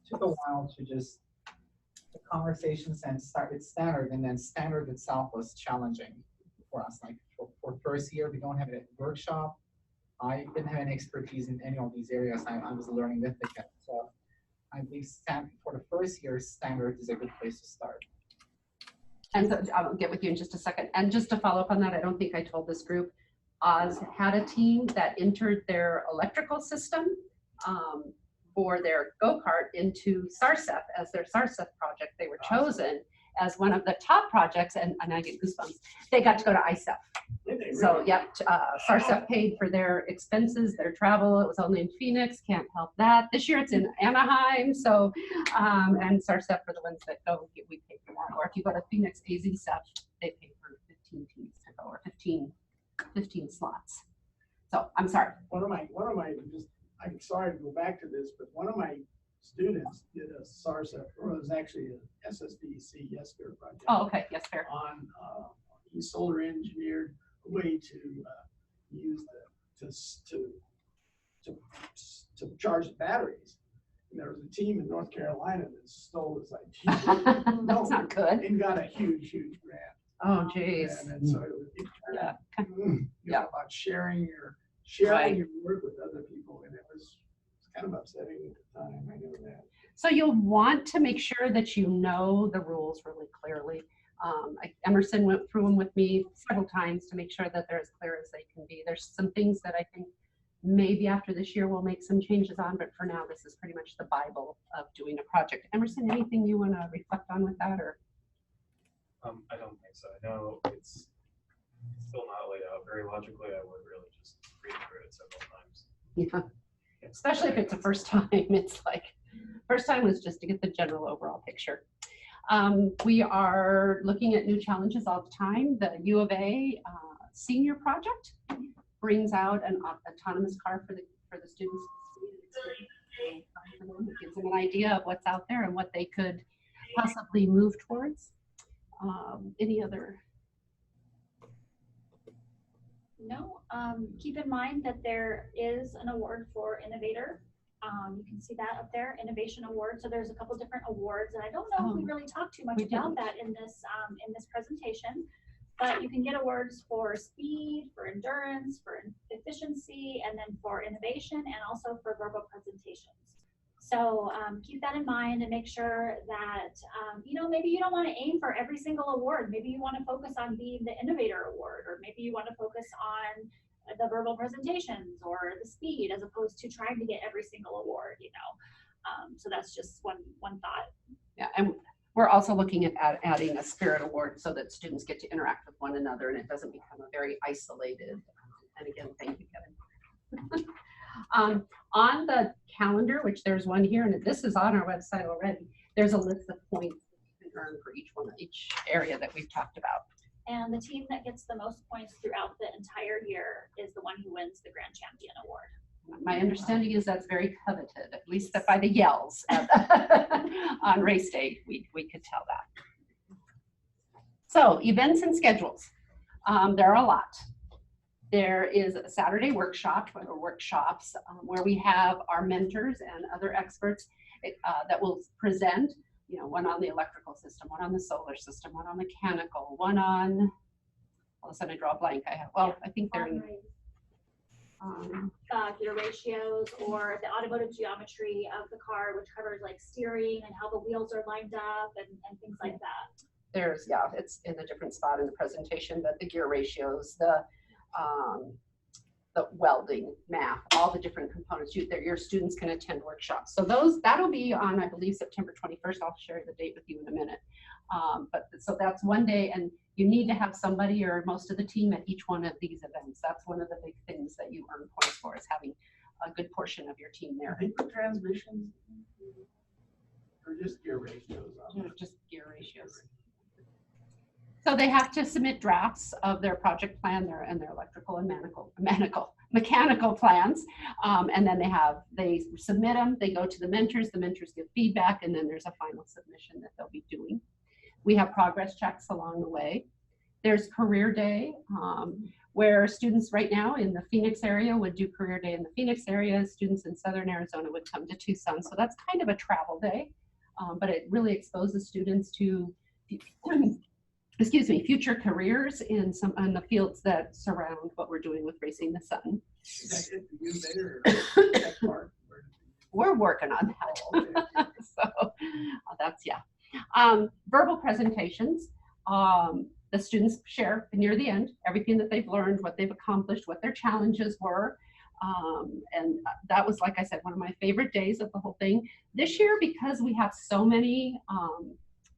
took a while to just the conversations and start with standard, and then standard itself was challenging for us. Like for first year, we don't have a workshop. I didn't have any expertise in any of these areas. I was learning with the kids. So I believe for the first year, standard is a good place to start. And so I'll get with you in just a second. And just to follow up on that, I don't think I told this group, Oz had a team that entered their electrical system for their go-kart into SARSEF as their SARSEF project. They were chosen as one of the top projects, and I get goosebumps. They got to go to ISEF. So yep, SARSEF paid for their expenses, their travel. It was only in Phoenix, can't help that. This year it's in Anaheim, so, and SARSEF for the ones that go, we pay for that. Or if you go to Phoenix AZSEF, they pay for 15 teams to go, or 15 slots. So I'm sorry. One of my, just, I'm sorry to go back to this, but one of my students did a SARSEF, or it was actually a SSDC, yes, fair project. Oh, okay, yes, fair. On, he solar engineered a way to use to charge the batteries. And there was a team in North Carolina that stole this idea. That's not good. And got a huge grant. Oh, geez. And so it kind of, about sharing your work with other people, and it was kind of upsetting at the time. I know that. So you'll want to make sure that you know the rules really clearly. Emerson went through them with me several times to make sure that they're as clear as they can be. There's some things that I think maybe after this year we'll make some changes on, but for now this is pretty much the Bible of doing a project. Emerson, anything you want to reflect on with that, or? I don't think so. I know it's still not laid out very logically. I would really just read through it several times. Yeah, especially if it's the first time. It's like, first time was just to get the general overall picture. We are looking at new challenges all the time. The U of A senior project brings out an autonomous car for the students. It gives them an idea of what's out there and what they could possibly move towards. Any other? No, keep in mind that there is an award for innovator. You can see that up there, Innovation Award. So there's a couple different awards, and I don't know if we really talked too much about that in this presentation. But you can get awards for speed, for endurance, for efficiency, and then for innovation, and also for verbal presentations. So keep that in mind and make sure that, maybe you don't want to aim for every single award. Maybe you want to focus on being the Innovator Award, or maybe you want to focus on the verbal presentations or the speed, as opposed to trying to get every single award, So that's just one thought. Yeah, and we're also looking at adding a Spirit Award so that students get to interact with one another and it doesn't become a very isolated. And again, thank you, Kevin. On the calendar, which there's one here, and this is on our website already, there's a list of points that you can earn for each area that we've talked about. And the team that gets the most points throughout the entire year is the one who wins the Grand Champion Award. My understanding is that's very coveted, at least by the yells on race day, we could tell that. So events and schedules, there are a lot. There is a Saturday workshop or workshops where we have our mentors and other experts that will present, one on the electrical system, one on the solar system, one on mechanical, one on, all of a sudden I draw a blank. I think they're in gear ratios, or the automotive geometry of the car, which covers like steering and how the wheels are lined up and things like that. There's, it's in a different spot in the presentation, but the gear ratios, the welding, math, all the different components. Your students can attend workshops. So that'll be on, I believe, September 21st. I'll share the date with you in a minute. So that's one day, and you need to have somebody or most of the team at each one of these events. That's one of the big things that you earn points for, is having a good portion of your team there. Are they for transmissions or just gear ratios? Just gear ratios. So they have to submit drafts of their project plan and their electrical and mechanical plans. And then they submit them, they go to the mentors give feedback, and then there's a final submission that they'll be doing. We have progress checks along the way. There's career day, where students right now in the Phoenix area would do career day in the Phoenix area. Students in Southern Arizona would come to Tucson. So that's kind of a travel day, but it really exposes students to, excuse me, future careers in the fields that surround what we're doing with Racing the Sun. Is that it for you there, or that part? We're working on that. Oh, okay. So that's, yeah. Verbal presentations. The students share near the end everything that they've learned, what they've accomplished, what their challenges were. And that was, like I said, one of my favorite days of the whole thing. This year, because we have so many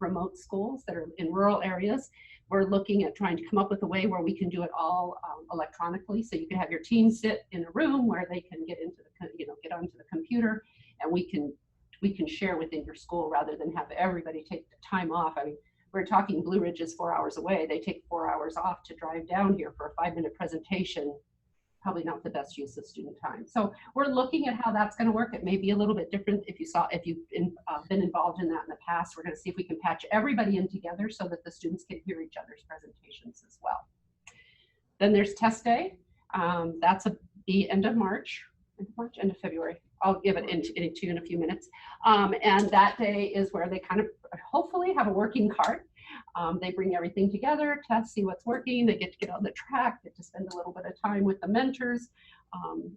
remote schools that are in rural areas, we're looking at trying to come up with a way where we can do it all electronically. So you can have your team sit in a room where they can get into the, get onto the computer, and we can share within your school rather than have everybody take the time off. I mean, we're talking Blue Ridge is 4 hours away. They take 4 hours off to drive down here for a 5-minute presentation. Probably not the best use of student time. So we're looking at how that's going to work. It may be a little bit different if you've been involved in that in the past. We're going to see if we can patch everybody in together so that the students can hear each other's presentations as well. Then there's test day. That's the end of March, end of February. I'll give it to you in a few minutes. And that day is where they kind of hopefully have a working cart. They bring everything together, test, see what's working. They get to get on the track, get to spend a little bit of time with the mentors,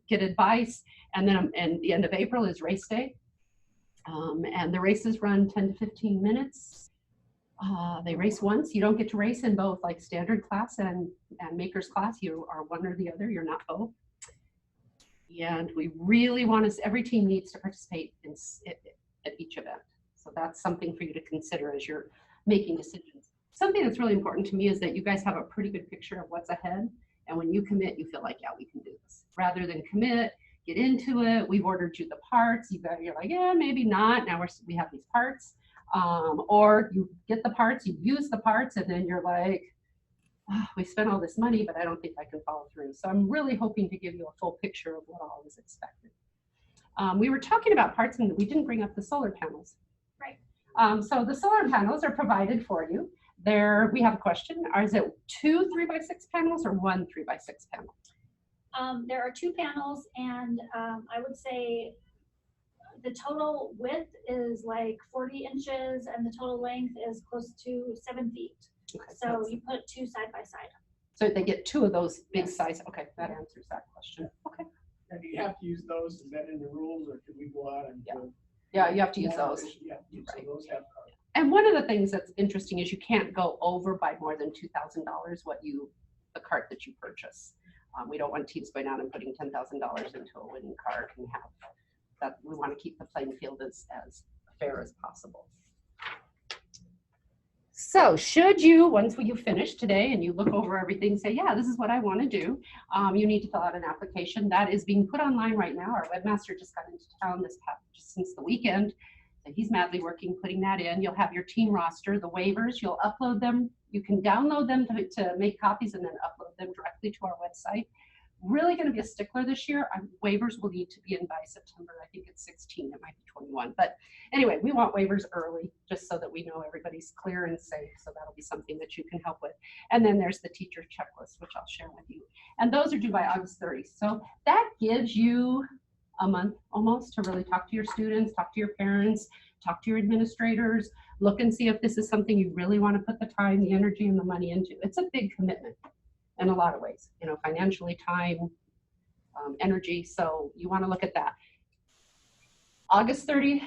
get advice. And then and the end of April is race day. And the races run 10 to 15 minutes. They race once. You don't get to race in both, like standard class and maker's class. You are one or the other. You're not both. And we really want to, every team needs to participate at each event. So that's something for you to consider as you're making decisions. Something that's really important to me is that you guys have a pretty good picture of what's ahead. And when you commit, you feel like, yeah, we can do this. Rather than commit, get into it. We've ordered you the parts. You're like, yeah, maybe not. Now we have these parts. Or you get the parts, you use the parts, and then you're like, oh, we spent all this money, but I don't think I can follow through. So I'm really hoping to give you a full picture of what all is expected. We were talking about parts, and we didn't bring up the solar panels. Right. So the solar panels are provided for you. We have a question. Is it 2 3x6 panels or 1 3x6 panel? There are 2 panels, and I would say the total width is like 40 inches, and the total length is close to 7 feet. Okay, so you put 2 side by side. So they get 2 of those big size. Okay, that answers that question. Okay. And do you have to use those? Is that in the rules, or can we go out and? Yeah, you have to use those. Yeah, so those have. And one of the things that's interesting is you can't go over by more than $2,000 the cart that you purchase. We don't want teams going out and putting $10,000 into a winning cart and have that. We want to keep the playing field as fair as possible. So should you, once you finish today and you look over everything, say, yeah, this is what I want to do, you need to fill out an application. That is being put online right now. Our webmaster just got into town just since the weekend. So he's madly working, putting that in. You'll have your team roster, the waivers, you'll upload them. You can download them to make copies and then upload them directly to our website. Really going to be a stickler this year. Waivers will need to be in by September. I think it's 16, it might be 21. But anyway, we want waivers early just so that we know everybody's clear and safe. So that'll be something that you can help with. And then there's the teacher checklist, which I'll share with you. And those are due by August 30th. So that gives you a month almost to really talk to your students, talk to your parents, talk to your administrators, look and see if this is something you really want to put the time, the energy, and the money into. It's a big commitment in a lot of ways, financially, time, energy. So you want to look at that. August 30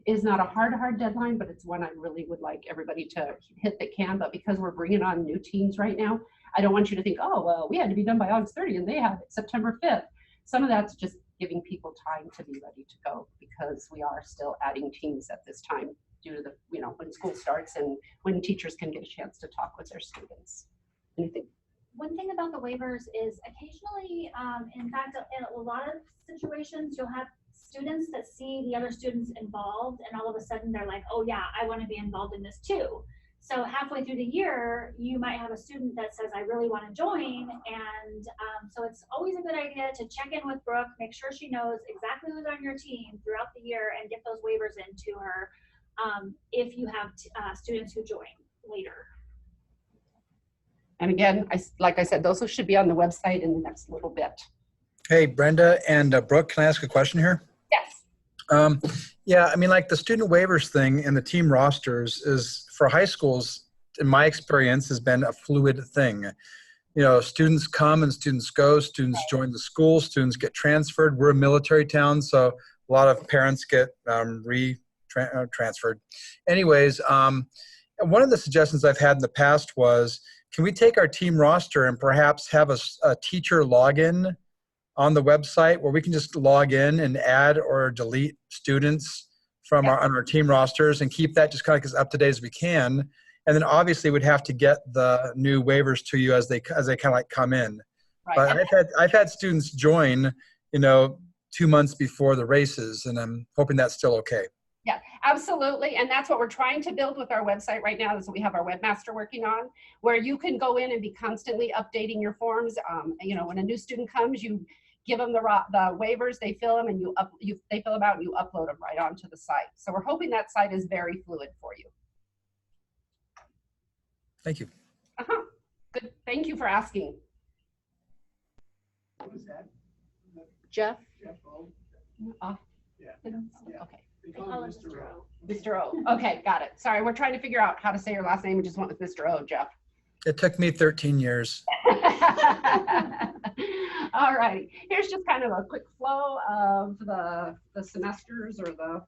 is not a hard deadline, but it's one I really would like everybody to hit that can. But because we're bringing on new teams right now, I don't want you to think, oh, well, we had to be done by August 30 and they have it September 5th. Some of that's just giving people time to be ready to go because we are still adding teams at this time due to the, when school starts and when teachers can get a chance to talk with their students. Anything? One thing about the waivers is occasionally, in fact, in a lot of situations, you'll have students that see the other students involved and all of a sudden they're like, oh yeah, I want to be involved in this too. So halfway through the year, you might have a student that says, I really want to join. And so it's always a good idea to check in with Brooke, make sure she knows exactly who's on your team throughout the year and get those waivers into her if you have students who join later. And again, like I said, those should be on the website in the next little bit. Hey, Brenda and Brooke, can I ask a question here? Yes. Yeah, I mean, like the student waivers thing and the team rosters is for high schools, in my experience, has been a fluid thing. You know, students come and students go, students join the school, students get transferred. We're a military town, so a lot of parents get transferred. Anyways, one of the suggestions I've had in the past was, can we take our team roster and perhaps have a teacher login on the website where we can just log in and add or delete students from on our team rosters and keep that just kind of as up to date as we can. And then obviously we'd have to get the new waivers to you as they kind of like come in. Right. But I've had students join, you know, 2 months before the races, and I'm hoping that's still okay. Yeah, absolutely. And that's what we're trying to build with our website right now. Is we have our webmaster working on, where you can go in and be constantly updating your forms. You know, when a new student comes, you give them the waivers, they fill them, and they fill them out, and you upload them right onto the site. So we're hoping that site is very fluid for you. Thank you. Good. Thank you for asking. What was that? Jeff? Jeff O? Yeah. Yeah. Okay. They call him Mr. O. Mr. O. Okay, got it. Sorry, we're trying to figure out how to say your last name. We just went with Mr. O, Jeff. It took me 13 years. All right. Here's just kind of a quick flow of the semesters or the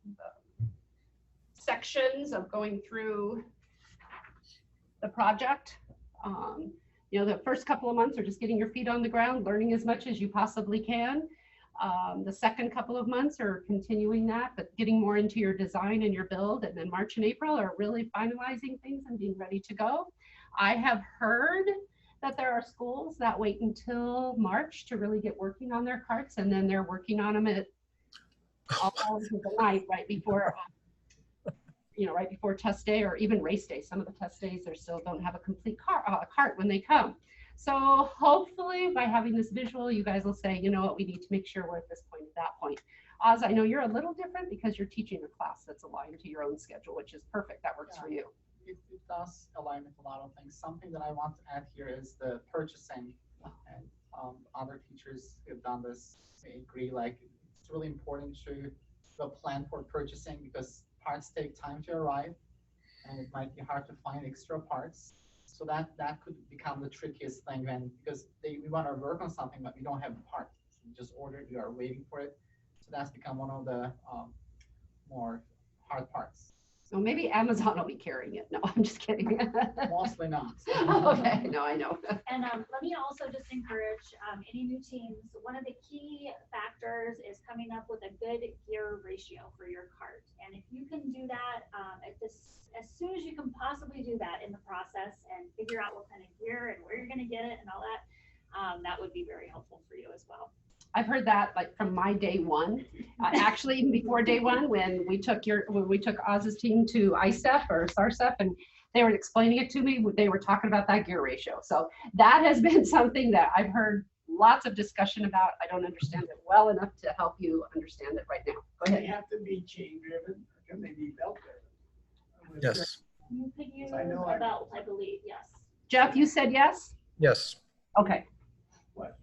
sections of going through the project. You know, the first couple of months are just getting your feet on the ground, learning as much as you possibly can. The second couple of months are continuing that, but getting more into your design and your build. And then March and April are really finalizing things and being ready to go. I have heard that there are schools that wait until March to really get working on their carts, and then they're working on them at all hours of the night right before, you know, right before test day or even race day. Some of the test days they still don't have a complete cart when they come. So hopefully by having this visual, you guys will say, you know what, we need to make sure we're at this point, at that point. Oz, I know you're a little different because you're teaching a class that's aligned to your own schedule, which is perfect. That works for you. It does align with a lot of things. Something that I want to add here is the purchasing, and other teachers have done this. They agree, like it's really important to plan for purchasing because parts take time to arrive, and it might be hard to find extra parts. So that could become the trickiest thing then, because we want to work on something but we don't have the part. So we just ordered, we are waiting for it. So that's become one of the more hard parts. So maybe Amazon will be carrying it. No, I'm just kidding. Mostly not. Okay, no, I know. And let me also just encourage any new teams. One of the key factors is coming up with a good gear ratio for your cart. And if you can do that as soon as you can possibly do that in the process and figure out what kind of gear and where you're going to get it and all that, that would be very helpful for you as well. I've heard that like from my day one, actually even before day one, when we took Oz's team to ICEF or SARCEF, and they were explaining it to me, they were talking about that gear ratio. So that has been something that I've heard lots of discussion about. I don't understand it well enough to help you understand it right now. Go ahead. They have to be chain driven, or can they be belt driven? Yes. You could use a belt, I believe, yes. Jeff, you said yes? Yes. Okay. What?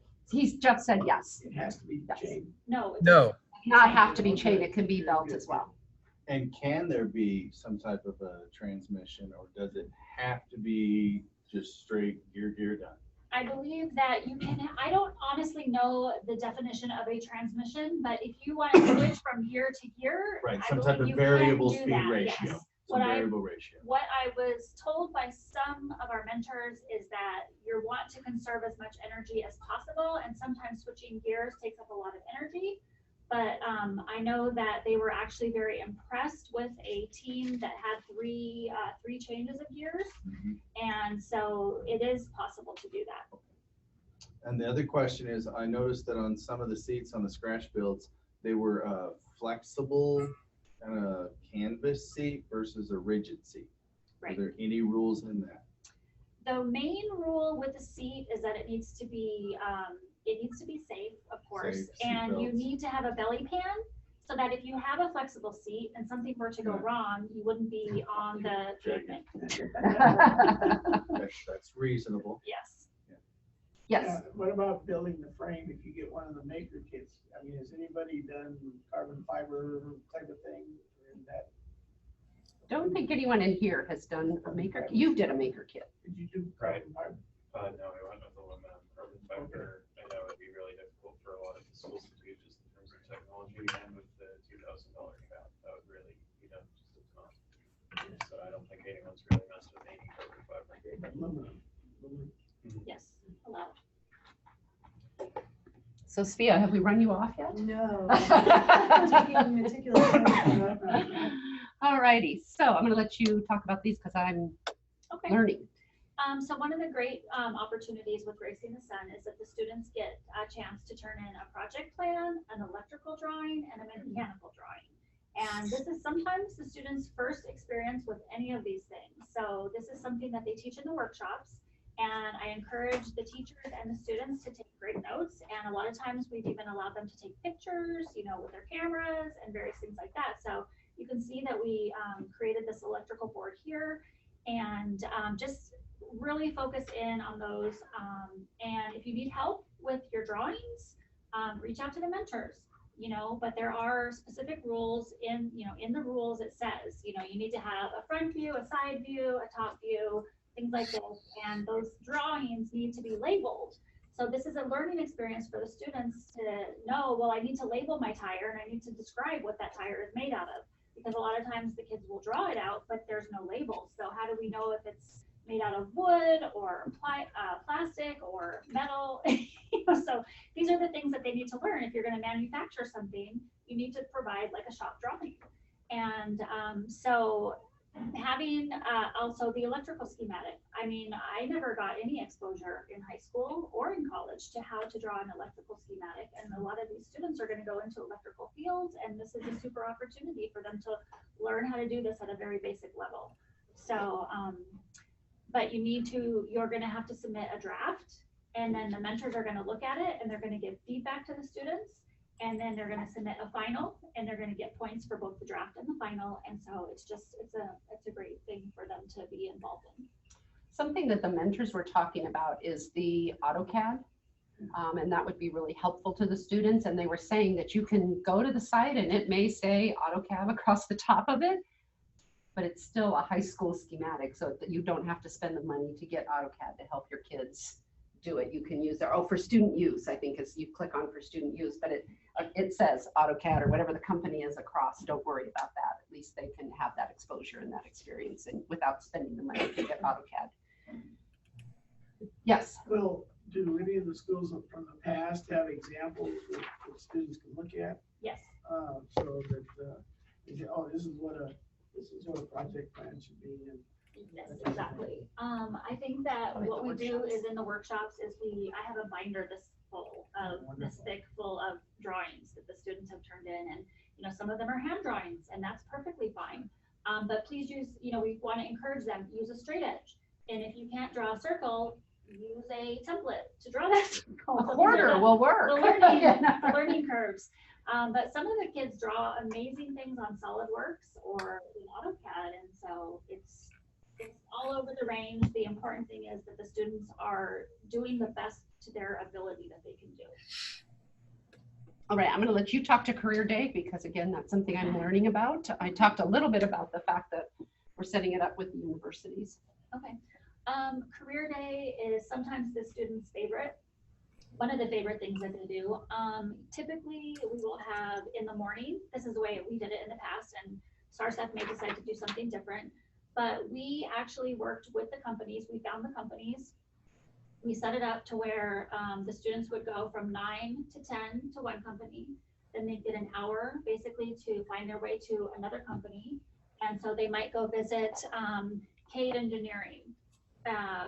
Jeff said yes. It has to be chain. No. No. Not have to be chain, it can be belt as well. And can there be some type of a transmission, or does it have to be just straight gear done? I believe that you can, I don't honestly know the definition of a transmission, but if you want to switch from gear to gear, Right, I some believe type of you variable can do speed that, ratio. yes. Some variable ratio. What I was told by some of our mentors is that you want to conserve as much energy as possible, and sometimes switching gears takes up a lot of energy. But I know that they were actually very impressed with a team that had three changes of gears, and so it is possible to do that. And the other question is, I noticed that on some of the seats on the scratch builds, they were flexible kind of canvas seat versus a rigid seat. Right. Are there any rules in that? The main rule with the seat is that it needs to be safe, of course, and you need to have a belly pan so that if you have a flexible seat and something were to go wrong, you wouldn't be on the pavement. That's reasonable. Yes. Yes. What about building the frame if you get one of the maker kits? I mean, has anybody done carbon fiber type of thing in that? Don't think anyone in here has done a maker. You did a maker kit. Did you do Right. carbon fiber? No, I went with aluminum. Carbon fiber, I know it'd be really difficult for a lot of the schools to do just in terms of technology, and with the $2,000 cap, that would really, just a ton. So I don't think anyone's really messed with any carbon fiber. Aluminum. Yes, allowed. So Sophia, have we run you off yet? No. I'm taking meticulous notes. All righty. So I'm going to let you talk about these because I'm Okay. learning. So one of the great opportunities with Racing the Sun is that the students get a chance to turn in a project plan, an electrical drawing, and a mechanical drawing. And this is sometimes the students' first experience with any of these things. So this is something that they teach in the workshops. And I encourage the teachers and the students to take great notes. And a lot of times we've even allowed them to take pictures, with their cameras and various things like that. So you can see that we created this electrical board here, and just really focus in on those. And if you need help with your drawings, reach out to the mentors. But there are specific rules in the rules. It says, you need to have a front view, a side view, a top view, things like this. And those drawings need to be labeled. So this is a learning experience for the students to know, well, I need to label my tire and I need to describe what that tire is made out of. Because a lot of times the kids will draw it out, but there's no label. So how do we know if it's made out of wood or plastic or metal? So these are the things that they need to learn. If you're going to manufacture something, you need to provide like a shop drawing. And so having also the electrical schematic. I mean, I never got any exposure in high school or in college to how to draw an electrical schematic. And a lot of these students are going to go into electrical fields, and this is a super opportunity for them to learn how to do this at a very basic level. So, but you're going to have to submit a draft, and then the mentors are going to look at it and they're going to give feedback to the students. And then they're going to submit a final, and they're going to get points for both the draft and the final. And so it's a great thing for them to be involved in. Something that the mentors were talking about is the AutoCAD. And that would be really helpful to the students. And they were saying that you can go to the site and it may say AutoCAD across the top of it, but it's still a high school schematic, so that you don't have to spend the money to get AutoCAD to help your kids do it. You can use their, for student use, I think, is you click on for student use, but it says AutoCAD or whatever the company is across. Don't worry about that. At least they can have that exposure and that experience, and without spending the money to get AutoCAD. Yes. Well, do any of the schools from the past have examples that students can look at? Yes. So that they say, oh, this is what a project plan should be. And yes, exactly. I think that what we do is in the workshops is I have a binder this thick full of drawings that the students have turned in, and some of them are hand drawings, and that's perfectly fine. But please use, we want to encourage them, use a straight edge. And if you can't draw a circle, use a template to draw that circle. A quarter will work. The learning curves. But some of the kids draw amazing things on SolidWorks or in AutoCAD, and so it's all over the range. The important thing is that the students are doing the best to their ability that they can do. All right, I'm going to let you talk to Career Day because, again, that's something I'm learning about. I talked a little bit about the fact that we're setting it up with the universities. Okay. Career Day is sometimes the students' favorite. One of the favorite things that they do. Typically, we will have in the morning, this is the way we did it in the past, and StarSF may decide to do something different, but we actually worked with the companies. We found the companies. We set it up to where the students would go from 9 to 10 to one company. Then they'd get an hour basically to find their way to another company. And so they might go visit Cade Engineering,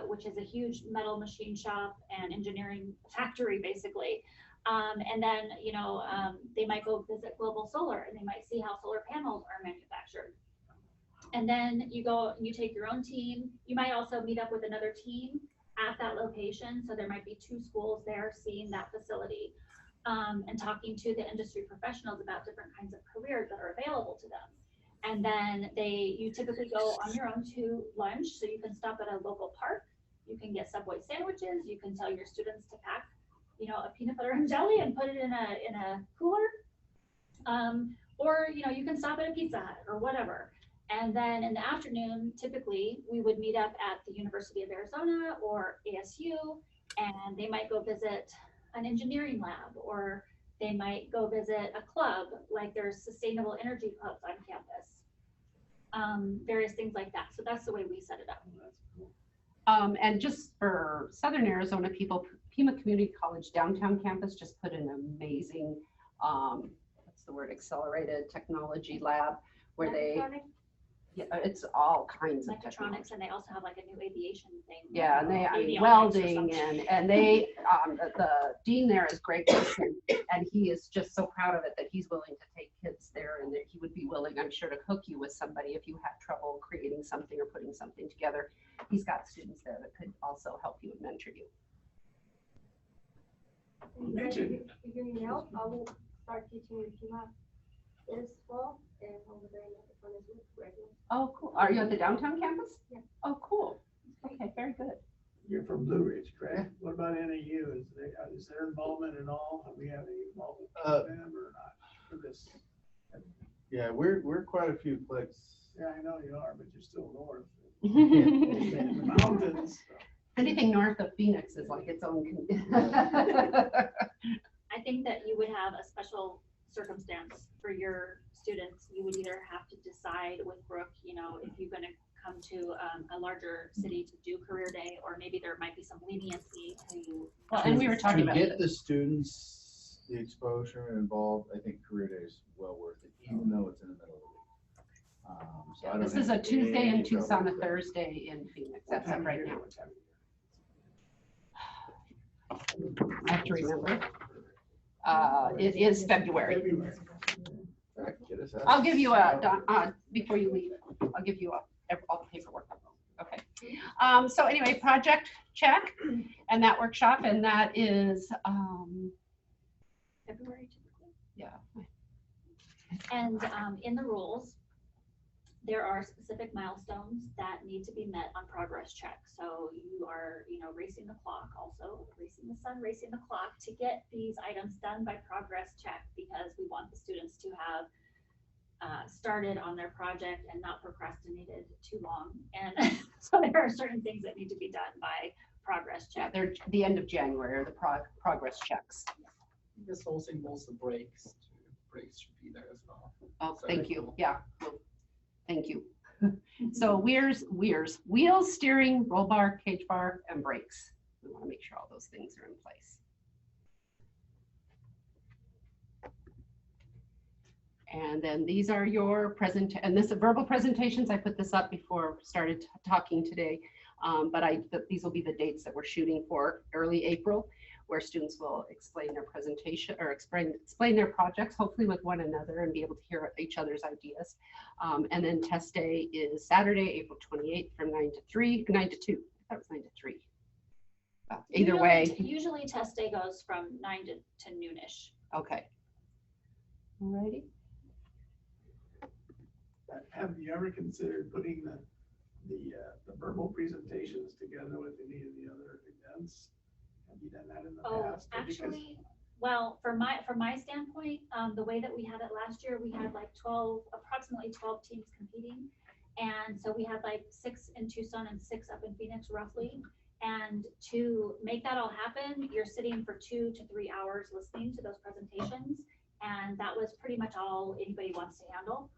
which is a huge metal machine shop and engineering factory basically. And then, they might go visit Global Solar and they might see how solar panels are manufactured. And then you take your own team. You might also meet up with another team at that location. So there might be 2 schools there seeing that facility. and talking to the industry professionals about different kinds of careers that are available to them. And then you typically go on your own to lunch, so you can stop at a local park, you can get Subway sandwiches, you can tell your students to pack, you know, a peanut butter and jelly and put it in a cooler. Or, you know, you can stop at a Pizza Hut or whatever. And then in the afternoon, typically we would meet up at the University of Arizona or ASU, and they might go visit an engineering lab, or they might go visit a club, like there's sustainable energy clubs on campus, various things like that. So that's the way we set it up. And just for Southern Arizona people, Pima Community College downtown campus just put an amazing, what's the word, accelerated technology lab where it's all kinds of Mechatronics, and they also have like a new aviation thing. Yeah, and they avionics or welding something. and they the dean there is Greg Wilson, and he is just so proud of it that he's willing to take kids there, and that he would be willing, I'm sure, to hook you with somebody if you had trouble creating something or putting something together. He's got students there that could also help you and mentor you. If you need help, I will start teaching in Pima this fall, and over there in the regular. Oh, cool. Are you at the downtown campus? Yeah. Oh, cool. Okay, very good. You're from Blue Ridge, correct? What about NAU? Is their involvement at all? Have we had any involvement with them or not for this? Yeah, we're quite a few clicks. Yeah, I know you are, but you're still north. In the mountains. Anything north of Phoenix is like its own. I think that you would have a special circumstance for your students. You would either have to decide with Brooke, you know, if you're going to come to a larger city to do career day, or maybe there might be some leniency to. Well, and we were talking about get the students the exposure and involved. I think career day is well worth it, even though it's in the middle of the week. So I don't this is a have Tuesday in any Tucson, trouble a with that. Thursday in Phoenix. What That's time it of right year? now. What time of year? I have to remember. It is February. Get us out. I'll give you before you leave, I'll give you all the paperwork. Okay. So anyway, project check and that workshop, and that is, February typically. yeah. And in the rules, there are specific milestones that need to be met on progress check. So you are, you know, racing the clock, also racing the sun, racing the clock to get these items done by progress check, because we want the students to have started on their project and not procrastinated too long. And so there are certain things that need to be done by progress Yeah, check. they're the end of January, or the progress checks. This also involves the brakes. Brakes should be there as well. Oh, Sorry. thank you. Yeah, well, thank you. So wheels, steering, roll bar, cage bar, and brakes. We want to make sure all those things are in place. And then these are your verbal presentations. I put this up before we started talking today, but these will be the dates that we're shooting for early April, where students will explain their presentation or explain their projects, hopefully with one another, and be able to hear each other's ideas. And then test day is Saturday, April 28th from 9 to 2. That was 9 to 3. Either way. Usually test day goes from 9 to noonish. Okay. Alrighty. Have you ever considered putting the verbal presentations together with any of the other events? Have you done that in the past? Or because- Actually, well, from my standpoint, the way that we had it last year, we had like approximately 12 teams competing. And so we had like 6 in Tucson and 6 up in Phoenix roughly. And to make that all happen, you're sitting for 2 to 3 hours listening to those presentations. And that was pretty much all anybody wants to handle.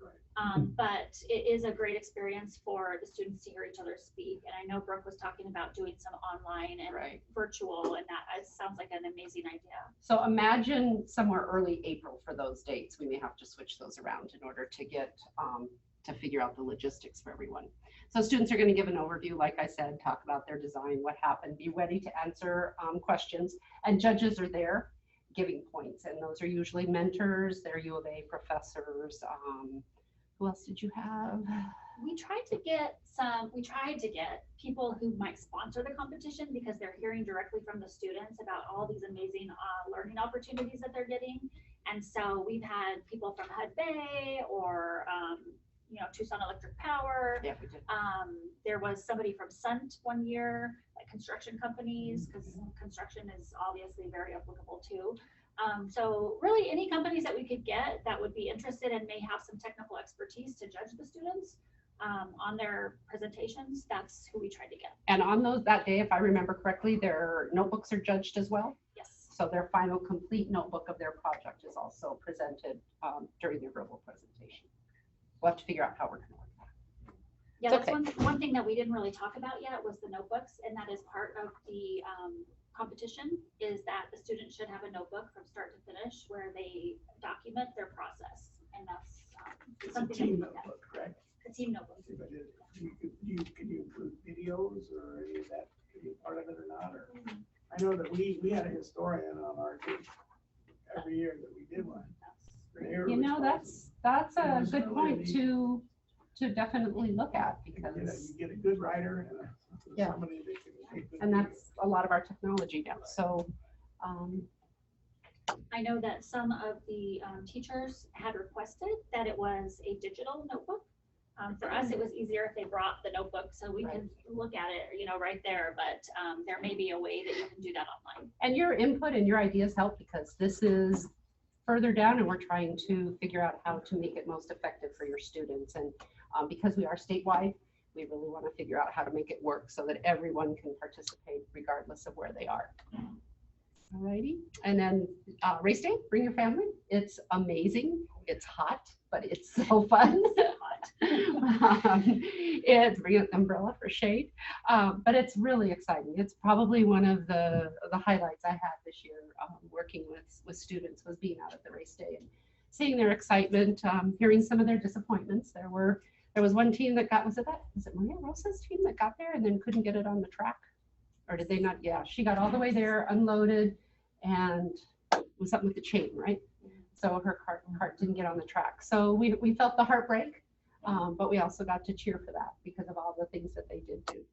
But it is a great experience for the students to hear each other speak. And I know Brooke was talking about doing some online and virtual, and that sounds like an amazing idea. So imagine somewhere early April for those dates. We may have to switch those around in order to get to figure out the logistics for everyone. So students are going to give an overview, like I said, talk about their design, what happened, be ready to answer questions, and judges are there giving points, and those are usually mentors, they're U of A professors. Who else did you have? we tried to get people who might sponsor the competition because they're hearing directly from the students about all these amazing learning opportunities that they're getting. And so we've had people from HUD Bay or Tucson Electric Power. Yeah, we did. There was somebody from SUNT one year, like construction companies, because construction is obviously very applicable too. So really any companies that we could get that would be interested and may have some technical expertise to judge the students on their presentations, that's who we tried to get. And on that day, if I remember correctly, their notebooks are judged as well. Yes. So their final complete notebook of their project is also presented during their verbal presentation. We'll have to figure out how we're going to work that. Yeah, It's that's one thing that we didn't really talk about yet was the notebooks, and that is part of the competition, is that the students should have a notebook from start to finish where they document their process, and that's It's a something team that we look at. notebook, correct? A team notebook. But can you include videos or any of that? Can you be part of it or not? Or I know that we had a historian on our team every year that we did one. They were You know, responsible. that's It a was good really point neat. to definitely look at You because, get a good writer and Yeah. somebody that can take good and video. that's a lot of our technology now. So, I know that some of the teachers had requested that it was a digital notebook. For us, it was easier if they brought the notebook so we could look at it, right there, but there may be a way that you can do that online. and your input and your ideas help because this is further down and we're trying to figure out how to make it most effective for your students. And because we are statewide, we really want to figure out how to make it work so that everyone can participate regardless of where they are. Alrighty, and then race day, bring your family. It's amazing. It's hot, but it's so fun. It's bring an umbrella for shade, but it's really exciting. It's probably one of the highlights I had this year working with students was being out at the race day and seeing their excitement, hearing some of their disappointments. There was one team that was it Maria Rosa's team that got there and then couldn't get it on the track? Or did they not? Yeah, she got all the way there, unloaded, and it was something with the chain, right? So her cart didn't get on the track. So we felt the heartbreak, but we also got to cheer for that because of all the things that they did do.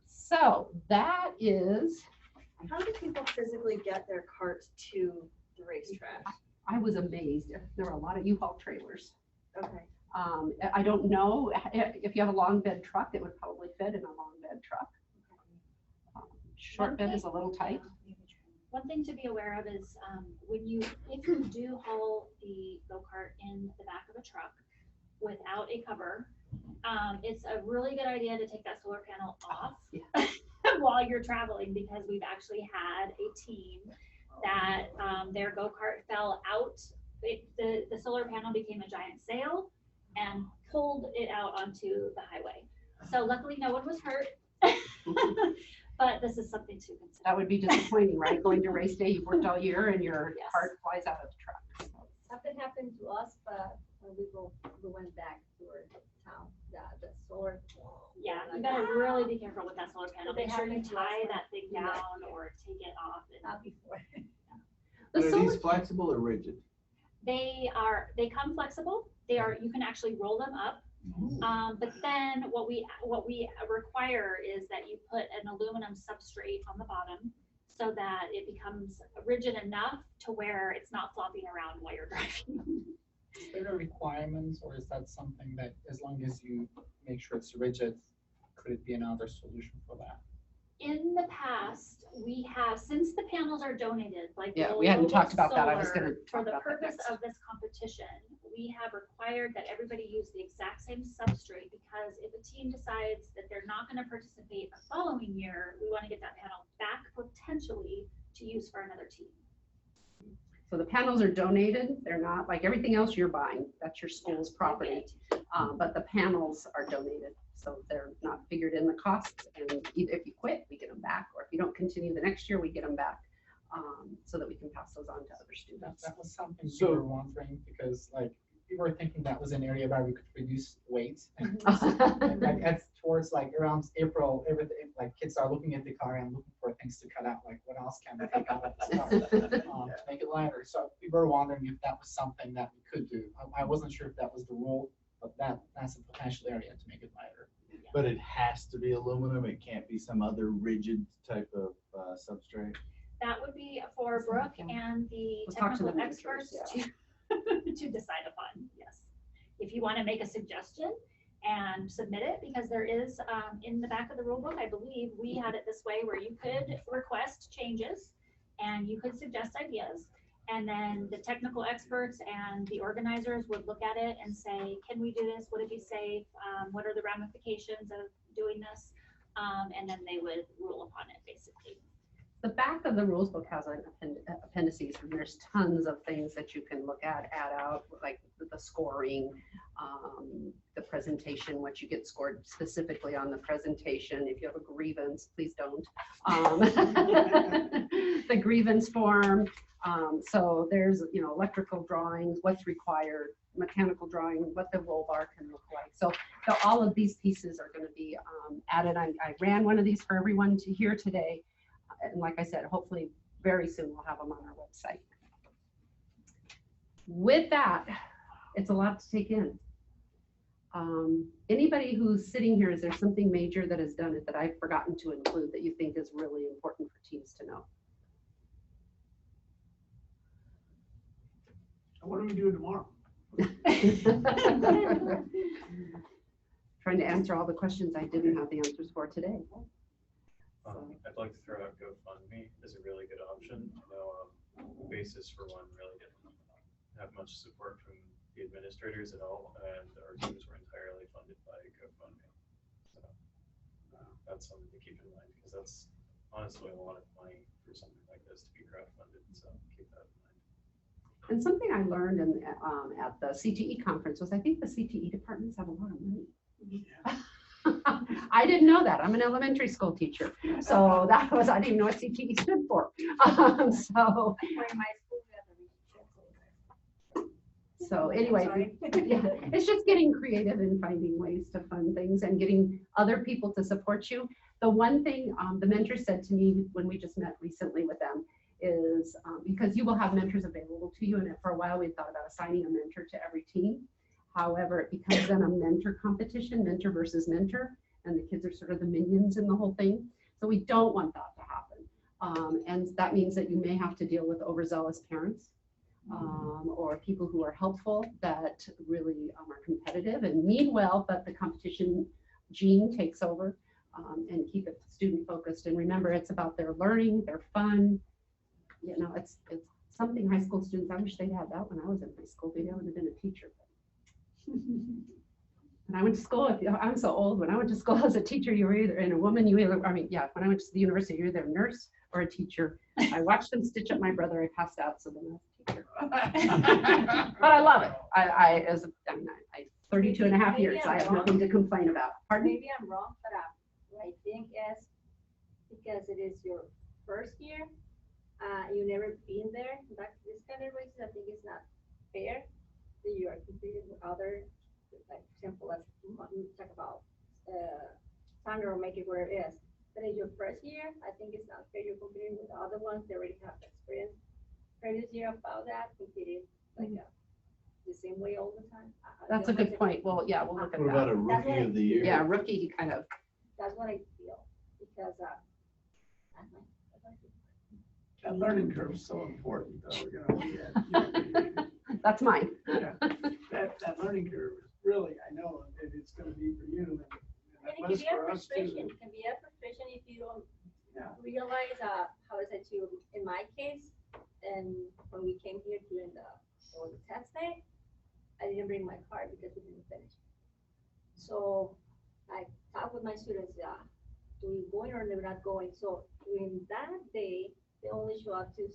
So that is. How do people physically get their carts to the racetrack? I was amazed. There were a lot of U-Haul trailers. Okay. I don't know if you have a long bed truck, it would probably fit in a long bed truck. Short bed is a little tight. One thing to be aware of is if you do haul the go-kart in the back of a truck without a cover, it's a really good idea to take that solar panel off while you're traveling, because we've actually had a team that their go-kart fell out. The solar panel became a giant sail and pulled it out onto the highway. So luckily no one was hurt. But this is something to consider. That would be disappointing, right? Going to race day, you've worked all year and your cart flies out of the truck. So. Something happened to us, but when we went back to our town, the solar. Yeah, you gotta really be careful with that solar panel. They Make sure you happened to us tie when- that thing down or take it off. Not before. Are these flexible or rigid? They come flexible. You can actually roll them up. But then what we require is that you put an aluminum substrate on the bottom so that it becomes rigid enough to where it's not flopping around while you're driving. Is there a requirement, or is that something that as long as you make sure it's rigid, could it be another solution for that? In the past, we have, since the panels are donated, like We hadn't talked about that. I was solar, going to for talk the about that purpose next. of this competition, we have required that everybody use the exact same substrate, because if a team decides that they're not going to participate the following year, we want to get that panel back potentially to use for another team. So the panels are donated. They're not like everything else you're buying. That's your school's property. But the panels are donated. So they're not figured in the costs. And either if you quit, we get them back. Or if you don't continue the next year, we get them back so that we can pass those on to other students. That was something we were wondering, because like we were thinking that was an area where we could reduce weight. And it's towards like around April, everything like kids are looking at the car and looking for things to cut out. Like what else can we take out of the car to make it lighter? So we were wondering if that was something that we could do. I wasn't sure if that was the rule but that's a potential area to make it lighter. But it has to be aluminum. It can't be some other rigid type of substrate. That would be for Brooke and the We'll talk to technical the experts mentors, to decide upon, yes. If you want to make a suggestion and submit it, because there is, in the back of the rule book, I believe, we had it this way where you could request changes and you could suggest ideas. And then the technical experts and the organizers would look at it and say, can we do this? Would it be safe? What are the ramifications of doing this? And then they would rule upon it, basically. The back of the rules book has an appendices, and there's tons of things that you can look at, add out, like the scoring, the presentation, what you get scored specifically on the presentation. If you have a grievance, please don't. The grievance form. So there's, electrical drawings, what's required, mechanical drawing, what the roll bar can look like. So all of these pieces are going to be added. I ran one of these for everyone to hear today. And like I said, hopefully very soon we'll have them on our website. With that, it's a lot to take in. Anybody who's sitting here, is there something major that has done it that I've forgotten to include that you think is really important for teams to know? What are we doing tomorrow? Trying to answer all the questions I didn't have the answers for today. I'd like to throw out GoFundMe as a really good option. I know Basis for One really didn't have much support from the administrators at all, and our teams were entirely funded by GoFundMe. So that's something to keep in mind, because that's honestly a lot of money for something like this to be crowdfunded. So keep that in mind. And something I learned at the CTE conference was I think the CTE departments have a lot of money. Yeah. I didn't know that. I'm an elementary school teacher. So I didn't even know what CTE stood for. So anyway, yeah, it's just getting creative and finding ways to fund things and getting other people to support you. The one thing the mentor said to me when we just met recently with them is because you will have mentors available to you, and for a while we thought about assigning a mentor to every team. However, it becomes then a mentor competition, mentor versus mentor, and the kids are sort of the minions in the whole thing. So we don't want that to happen. And that means that you may have to deal with overzealous parents or people who are helpful that really are competitive and mean well, but the competition gene takes over, and keep it student focused. And remember, it's about their learning, their fun. It's something high school students, I wish they'd had that when I was in high school. Maybe I would have been a teacher. And I went to school, I'm so old, when I went to school as a teacher, you were either, and a woman, when I went to the university, you're either a nurse or a teacher. I watched them stitch up my brother, I passed out, so then I was a teacher. But I love it. I 32 and a half years, I have nothing to complain about. Pardon me? Maybe I'm wrong, but I think it's because it is your first year, you've never been there. But this kind of races, I think it's not fair that you are competing with other, like for example, let's talk about Sandra or make it where it is. But in your first year, I think it's not fair. You're competing with other ones that already have experience. Previous year about that, competing like the same way all the time. That's a good point. Well, yeah, we'll look at What that. about a rookie of the year? Yeah, rookie kind of. That's what I feel because That learning curve is so important, though. That's mine. Yeah. That learning curve is really, I know that it's going to be for you. And it And can it was be a for us frustration. too. It can be a frustration if you don't Yeah. realize how is it to in my case, and when we came here during the test day, I didn't bring my card because we didn't finish. So I talked with my students, do we going or they're not going? So during that day, they only show up to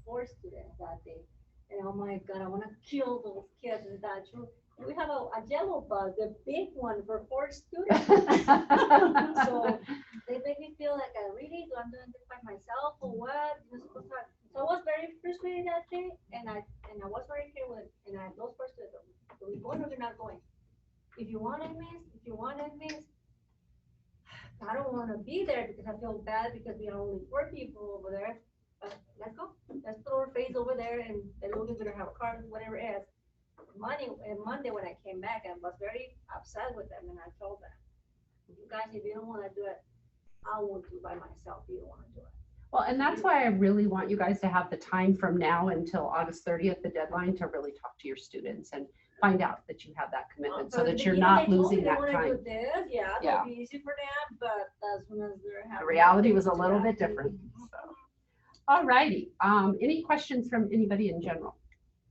4 students that day. And oh my God, I want to kill those kids. Is that true? And we have a yellow bus, the big one for 4 students. So they make me feel like I really do. I'm doing this by myself or what? So I was very frustrated that day, and I was very clear with those 4 students. Are we going or we're not going? If you want to miss, I don't want to be there because I feel bad because we are only 4 people over there. But let's go. Let's throw our face over there and they're looking to have a card, whatever it is. Monday when I came back, I was very upset with them, and I told them, you guys, if you don't want to do it, I won't do it by myself. You don't want to do it. Well, and that's why I really want you guys to have the time from now until August 30th, the deadline, to really talk to your students and find out that you have that commitment so that you're not losing that time. Yeah, Yeah. it'll be easy for them, but as soon as they're having. The reality was a little bit different. So. All righty. Any questions from anybody in general?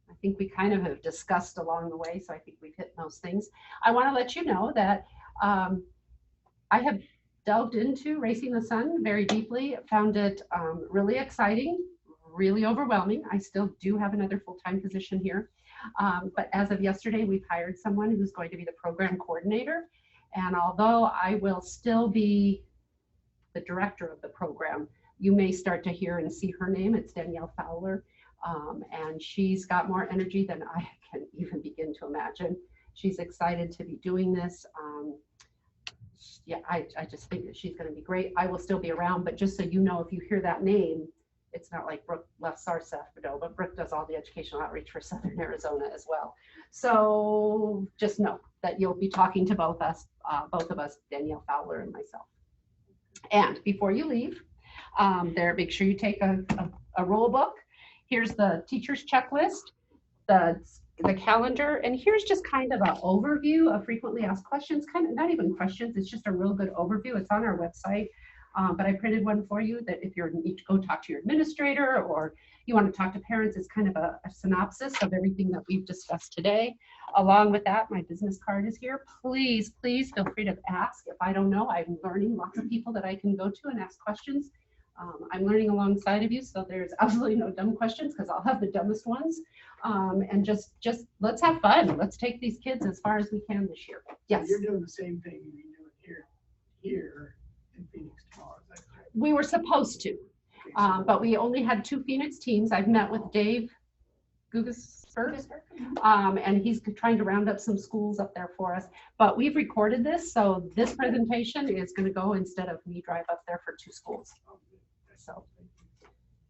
I think we kind of have discussed along the way, so I think we've hit most things. I want to let you know that I have delved into Racing the Sun very deeply, found it really exciting, really overwhelming. I still do have another full-time position here. But as of yesterday, we've hired someone who's going to be the program coordinator. And although I will still be the director of the program, you may start to hear and see her name. It's Danielle Fowler. And she's got more energy than I can even begin to imagine. She's excited to be doing this. Yeah, I just think that she's going to be great. I will still be around, but just so you know, if you hear that name, it's not like Brooke left SARSF, but Brooke does all the educational outreach for Southern Arizona as well. So just know that you'll be talking to both of us, Danielle Fowler and myself. And before you leave, make sure you take a roll book. Here's the teacher's checklist, the calendar, and here's just kind of an overview of frequently asked questions, kind of not even questions, it's just a real good overview. It's on our website, but I printed one for you that if you need to go talk to your administrator or you want to talk to parents, it's kind of a synopsis of everything that we've discussed today. Along with that, my business card is here. Please feel free to ask. If I don't know, I'm learning lots of people that I can go to and ask questions. I'm learning alongside of you, so there's absolutely no dumb questions because I'll have the dumbest ones. And just let's have fun. Let's take these kids as far as we can this year. Yes. You're doing the same thing you're doing here in Phoenix tomorrow. Is that correct? We were supposed to, but we only had 2 Phoenix teams. I've met with Dave Gugesberg, and he's trying to round up some schools up there for us. But we've recorded this, so this presentation is going to go instead of me drive up there for 2 schools. So,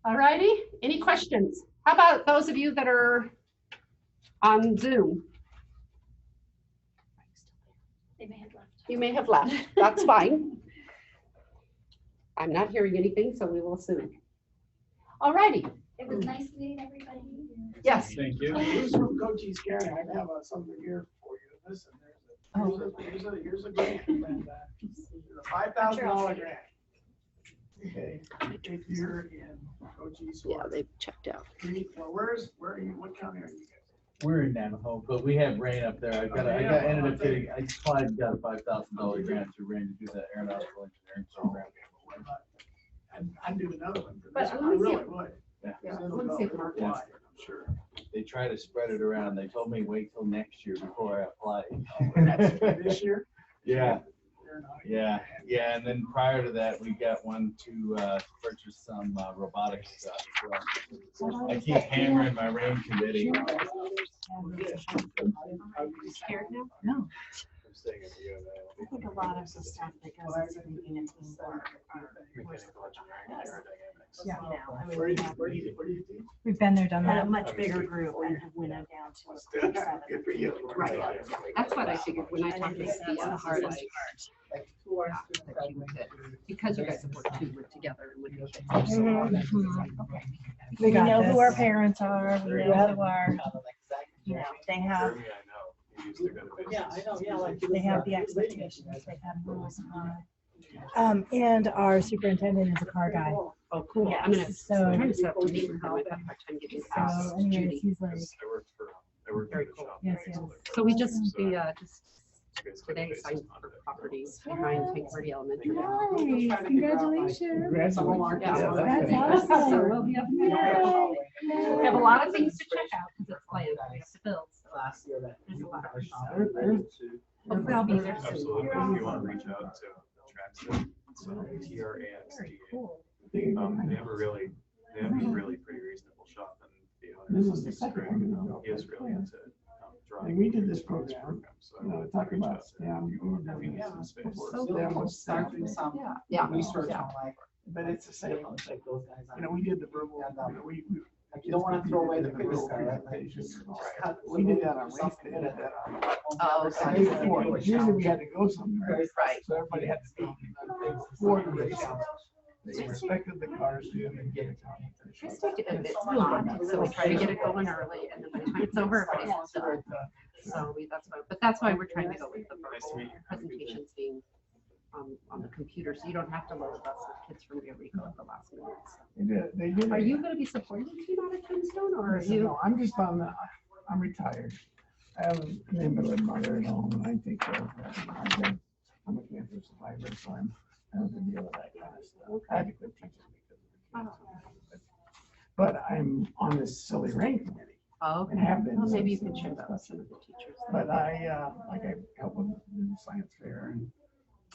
all righty. Any questions? How about those of you that are on Zoom? They may have left. You may have left. That's fine. I'm not hearing anything, so we will assume. All righty. It was nice meeting everybody. Yes. Thank you. Here's from Coach East County. I have something here for you. Listen, here's a grant, and it's a $5,000 grant. Okay, if you're in Coach East. Yeah, they've checked out. Well, where are you? What county are you guys? We're in Navajo, but we have rain up there. I ended up getting, I applied, got a $5,000 grant through rain to do that aeronautical engineering program. I'd do another one for But this. let I me see really it. would. Yeah. Let me see if Mark Why, wants. I'm sure. They try to spread it around. They told me wait till next year before I apply. That's this year? Yeah. You're not- Yeah, and then prior to that, we got one to purchase some robotic stuff. So I keep hammering my rain committee. Scared now? No, I'm staying at the U of A. I think a lot of the stuff that goes into making it team work. Yeah, I mean, Where do you teach? we've been there, done Had that. a much bigger group and have went down to a 7. Good for you. Right. That's what I figured when I talked to That's the Steve. hardest Like 2 hours that you would- because you guys have worked together and with your kids. We got know this. who our parents are, we know who our, you know, they have, Jeremy, I know, he used to go to Yeah, I know, yeah, like. they have the expectations, they have rules. And our superintendent is a car guy. Oh, cool. I'm gonna, So- I'm trying to set up a meeting how I got my time getting past So anyways, Judy. he's like, I worked for the shop. Yes, yes. So we just, just Basically today based signed on for the- properties behind Take Verde Elementary. nice, congratulations. Yeah. That's So awesome. we'll be up Yay. there. We have a lot of things to check out because it's land, we have to build. So Last year that. there's a lot of hopefully I'll be there soon. Absolutely, if you want to reach out to Traxton, so TRAXTA. They have a really pretty reasonable shop, and the owner is Greg, he is really into drawing. We did this program, So I would talk reach about out to STEM. having it in the space. So They were starting some Yeah. research Yeah. on like, But it's the same. like those guys. You know, we did the verbal, you know, Like you don't want to throw away the previous guy, right? Like, We did that on race day. something that, Oh, The day before, usually we had to go somewhere. Right. So everybody had to be before the race. They respected the cars too and get it done. It's hot, so we try to get it going early, and then by the time it's over, everybody's done. So that's why we're trying to go with the verbal presentations being on the computer, so you don't have to load a bus with kids from Eureka at the last minute. They did. Are you going to be supporting the team out of Tombstone, or are you? No, I'm just I'm retired. I have an invalid mother at home, and I take care of her. I'm a cancer survivor, so I have to deal with that kind of stuff. I had to quit teaching because of cancer. But I'm on this silly rank committee. Oh, okay. And have been Well, maybe you since- can share that with some of the teachers. But I help with the science fair and,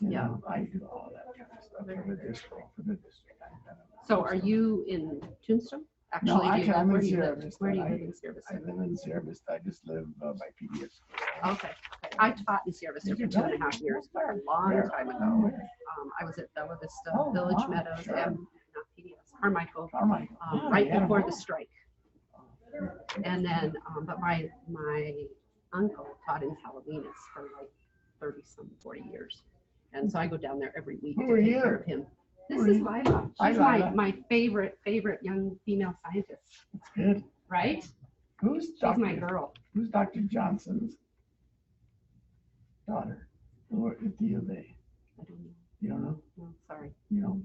you know, I do all that kind of stuff for the district, So are you in Tombstone? No, Actually, do you I'm where in do you Sierra live? Vista. Where do you live in Sierra I Vista? live in Sierra Vista. I just live by PDS. Okay. I taught in Sierra Vista for 2.5 years, but a long time ago. I was at Bella Vista, Village Meadows, sure. and not PDS, Carmichael, Carmichael. right Yeah. before the strike. And then, but my uncle taught in Calaveras for like 40 years. And so I go down there every week Who to are take you? care of him. This Who are is you? Lila. Hi, She's Lila. my favorite young female scientist, That's good. right? Who's She's my Dr. girl. Who's Dr. Johnson's daughter? Who at the U of A? I don't know. You don't know? No, sorry. You know?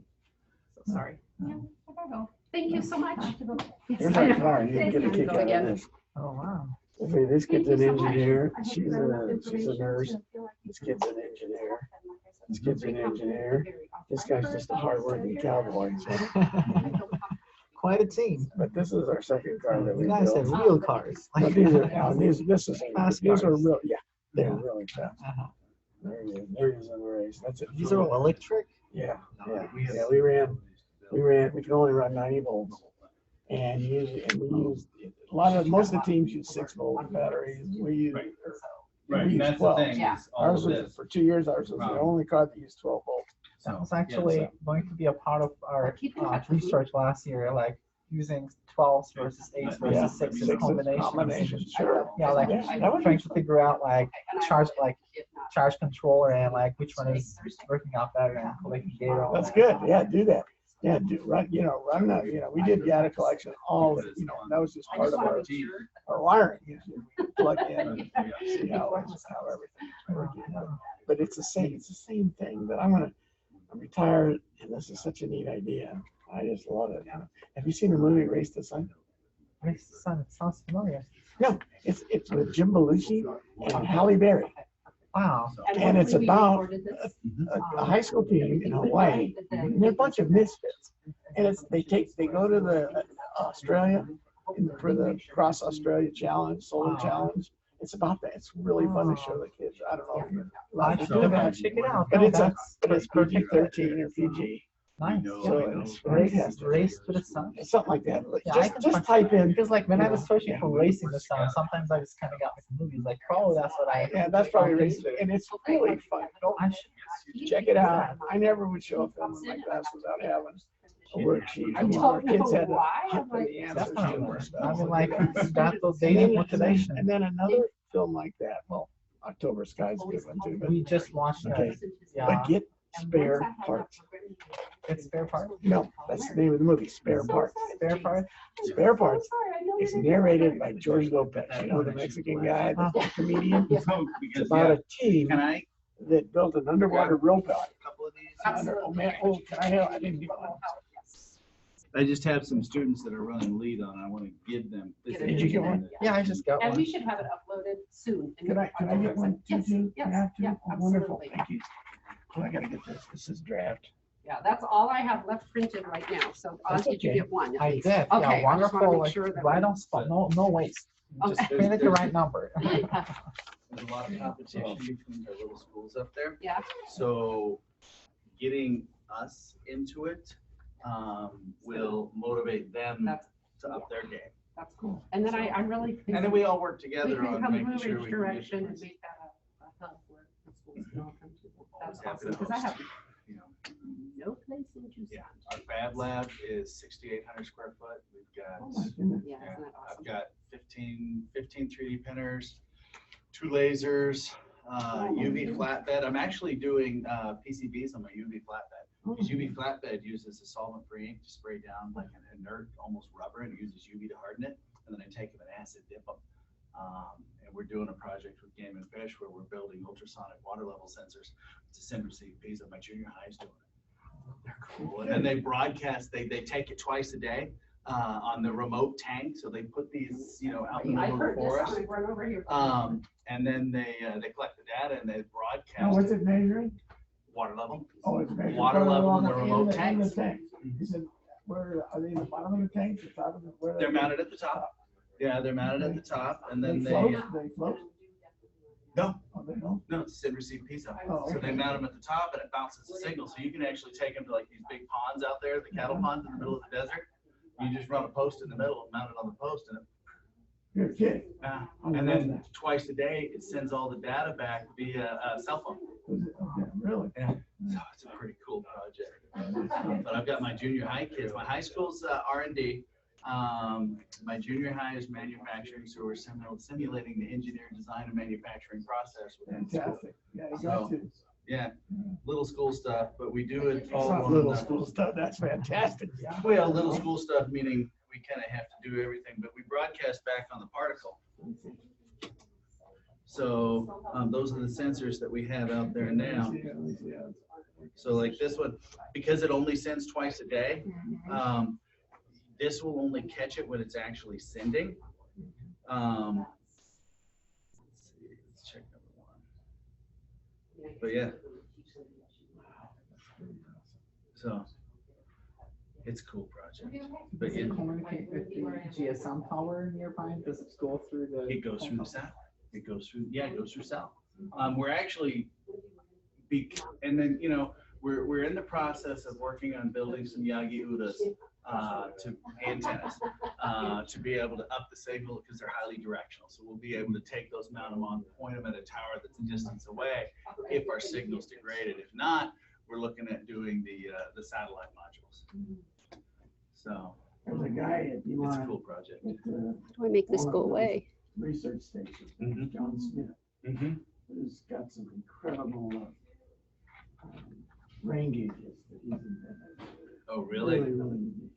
So sorry. Thank you so much. Here's our car. You can get a Time to kick go out of again. this. Oh, wow. Okay, this kid's an Thank you so much. engineer. She's a nurse. This kid's an engineer. This kid's an engineer. This guy's just a hardworking cowboy. Quite a team. But this is our second car that we You guys have built. real cars. But these are, this is, Fast these are cars. real, yeah, they're really fast. Uh-huh. There he is in the race. That's it. These are all electric? Yeah, we ran, we can only run 90 volts. And we used, most of the teams use 6-volt batteries. We use, Right, we use that's the 12. thing. Yeah. is all Ours of was, this. for 2 years, ours was the Wow. only car that used 12 volts. That was actually going to be a part of our Keep in touch with me. research last year, like using 12s versus 8s versus Yeah, 6s sixes, combinations. sure. Yeah, like that would trying be to figure out like charge controller and like which one is working out better and collecting data. on That's that. good. Yeah, do that. Yeah, run that. We did data collection, all of it. That was just part of our wiring. We plug in, see how everything's working. But it's the same thing. But I'm retired, and this is such a neat idea. I just love it. Have you seen the movie Race to the Sun? Race to the Sun, it sounds familiar. No, it's with Jim Belushi and Halle Berry. Wow. And it's about a high school team in Hawaii, and they're a bunch of misfits. And they go to the Australia for the Cross Australia Challenge, Solar Challenge. It's about that. It's really fun to show the kids. I don't know if you're allowed to do that, Check it out. but No, it's that's PG-13 or PG. nice. So it's Race to the Sun. something like that. Yeah, I can Just type in. Because like when I was Yeah. searching for Racing the Sun, sometimes I just kind of got like movies. Like probably that's what I. Yeah, that's probably Race, and it's really fun. I should Check it out. I never would show a film in my class without having a worksheet. I don't know Kids had to why. hit I'm like, the That's answers not to worse. stuff. I mean, like that's those And daily then- motivation. And then another film like that, well, October Sky's a good one too, but, We just watched Okay. it. Yeah. but get spare parts. It's spare part. No, that's the name of the movie, Spare Parts. Spare part. Spare Parts is narrated by George Lopez, the Mexican guy, the comedian. It's about a team that built an underwater robot. Oh man, can I have, I didn't get one. I just have some students that are running lead on. I want to give them. Did you get one? Yeah, I just got And one. we should have it uploaded soon. Can I get one? Yes, too? yes, Can I have two? yeah, Oh, wonderful, absolutely. thank you. Oh, I gotta get this. This is draft. Yeah, that's all I have left printed right now. So That's did you okay. get one? at I least? did. Okay, Yeah, I just wanna wonderful. make Like, sure that right we- on spot. No waste. Just Okay. print it the right number. There's a lot of competition between our little schools up there. Yeah. So getting us into it will motivate them That's- to up their game. That's cool. And then I'm really. And then we all work We together can on come making Blue sure Ridge we can direction get and this. make that a hub where the schools can all come to. That's Happy awesome, to because I host, have, you know, no place in Tucson. Yeah, our Fab Lab is 6,800 square foot. We've got, Oh my goodness. Yeah, isn't that I've awesome? got 15 3D printers, 2 lasers, UV flatbed. I'm actually doing PCBs on my UV flatbed. Because UV flatbed uses a solvent-free ink to spray down like an inert, almost rubber, and it uses UV to harden it. And then I take them and acid dip them. And we're doing a project with Game and Fish where we're building ultrasonic water level sensors. It's a Cinder piece of my junior high is doing it. They're cool. And then they broadcast, they take it twice a day on the remote tank. So they put these, you know, out in the middle of the forest. And then they collect the data and they broadcast. Now, what's it measuring? Water level. Oh, it's measuring Water level in the remote in the tanks. tank. You said, where are they in the bottom of the tank? The top of the, where They're mounted at the top. Yeah, they're mounted at the top, and then they float? They float? no, Oh, they don't? no, it's a receive piece of it. Oh, So they okay. mount them at the top, and it bounces a signal. So you can actually take them to like these big ponds out there, the cattle ponds in the middle of the desert. You just run a post in the middle, mount it on the post, and it. You're kidding. And then twice a day, it sends all the data back via cell phone. Okay, really? Yeah, so it's a pretty cool project. But I've got my junior high kids. My high school's R&D. My junior high is manufacturing, so we're simulating the engineer, design, and manufacturing process within school. Fantastic. Yeah, you So, got to. yeah, little school stuff, but we do it It's all not on little the- school stuff. That's fantastic. Well, little school stuff, meaning we kind of have to do everything, but we broadcast back on the particle. So those are the sensors that we have out there now. So like this one, because it only sends twice a day, this will only catch it when it's actually sending. Let's see, let's check number 1. But yeah. So it's a cool project. But Does yeah, it communicate with the GSM tower nearby? Does it go through the? it goes through the cell. It goes through, yeah, it goes through cell. We're actually, and then, you know, we're in the process of working on building some Yagi Udas to antennas to be able to up the signal because they're highly directional. So we'll be able to take those, mount them on, point them at a tower that's a distance away if our signal's degraded. If not, we're looking at doing the satellite modules. So There's a guy at it's a cool project. How do I make this go away? Research station, John Smith, who's got some incredible rain gauges that he's invented. Oh, really? Really, really unique.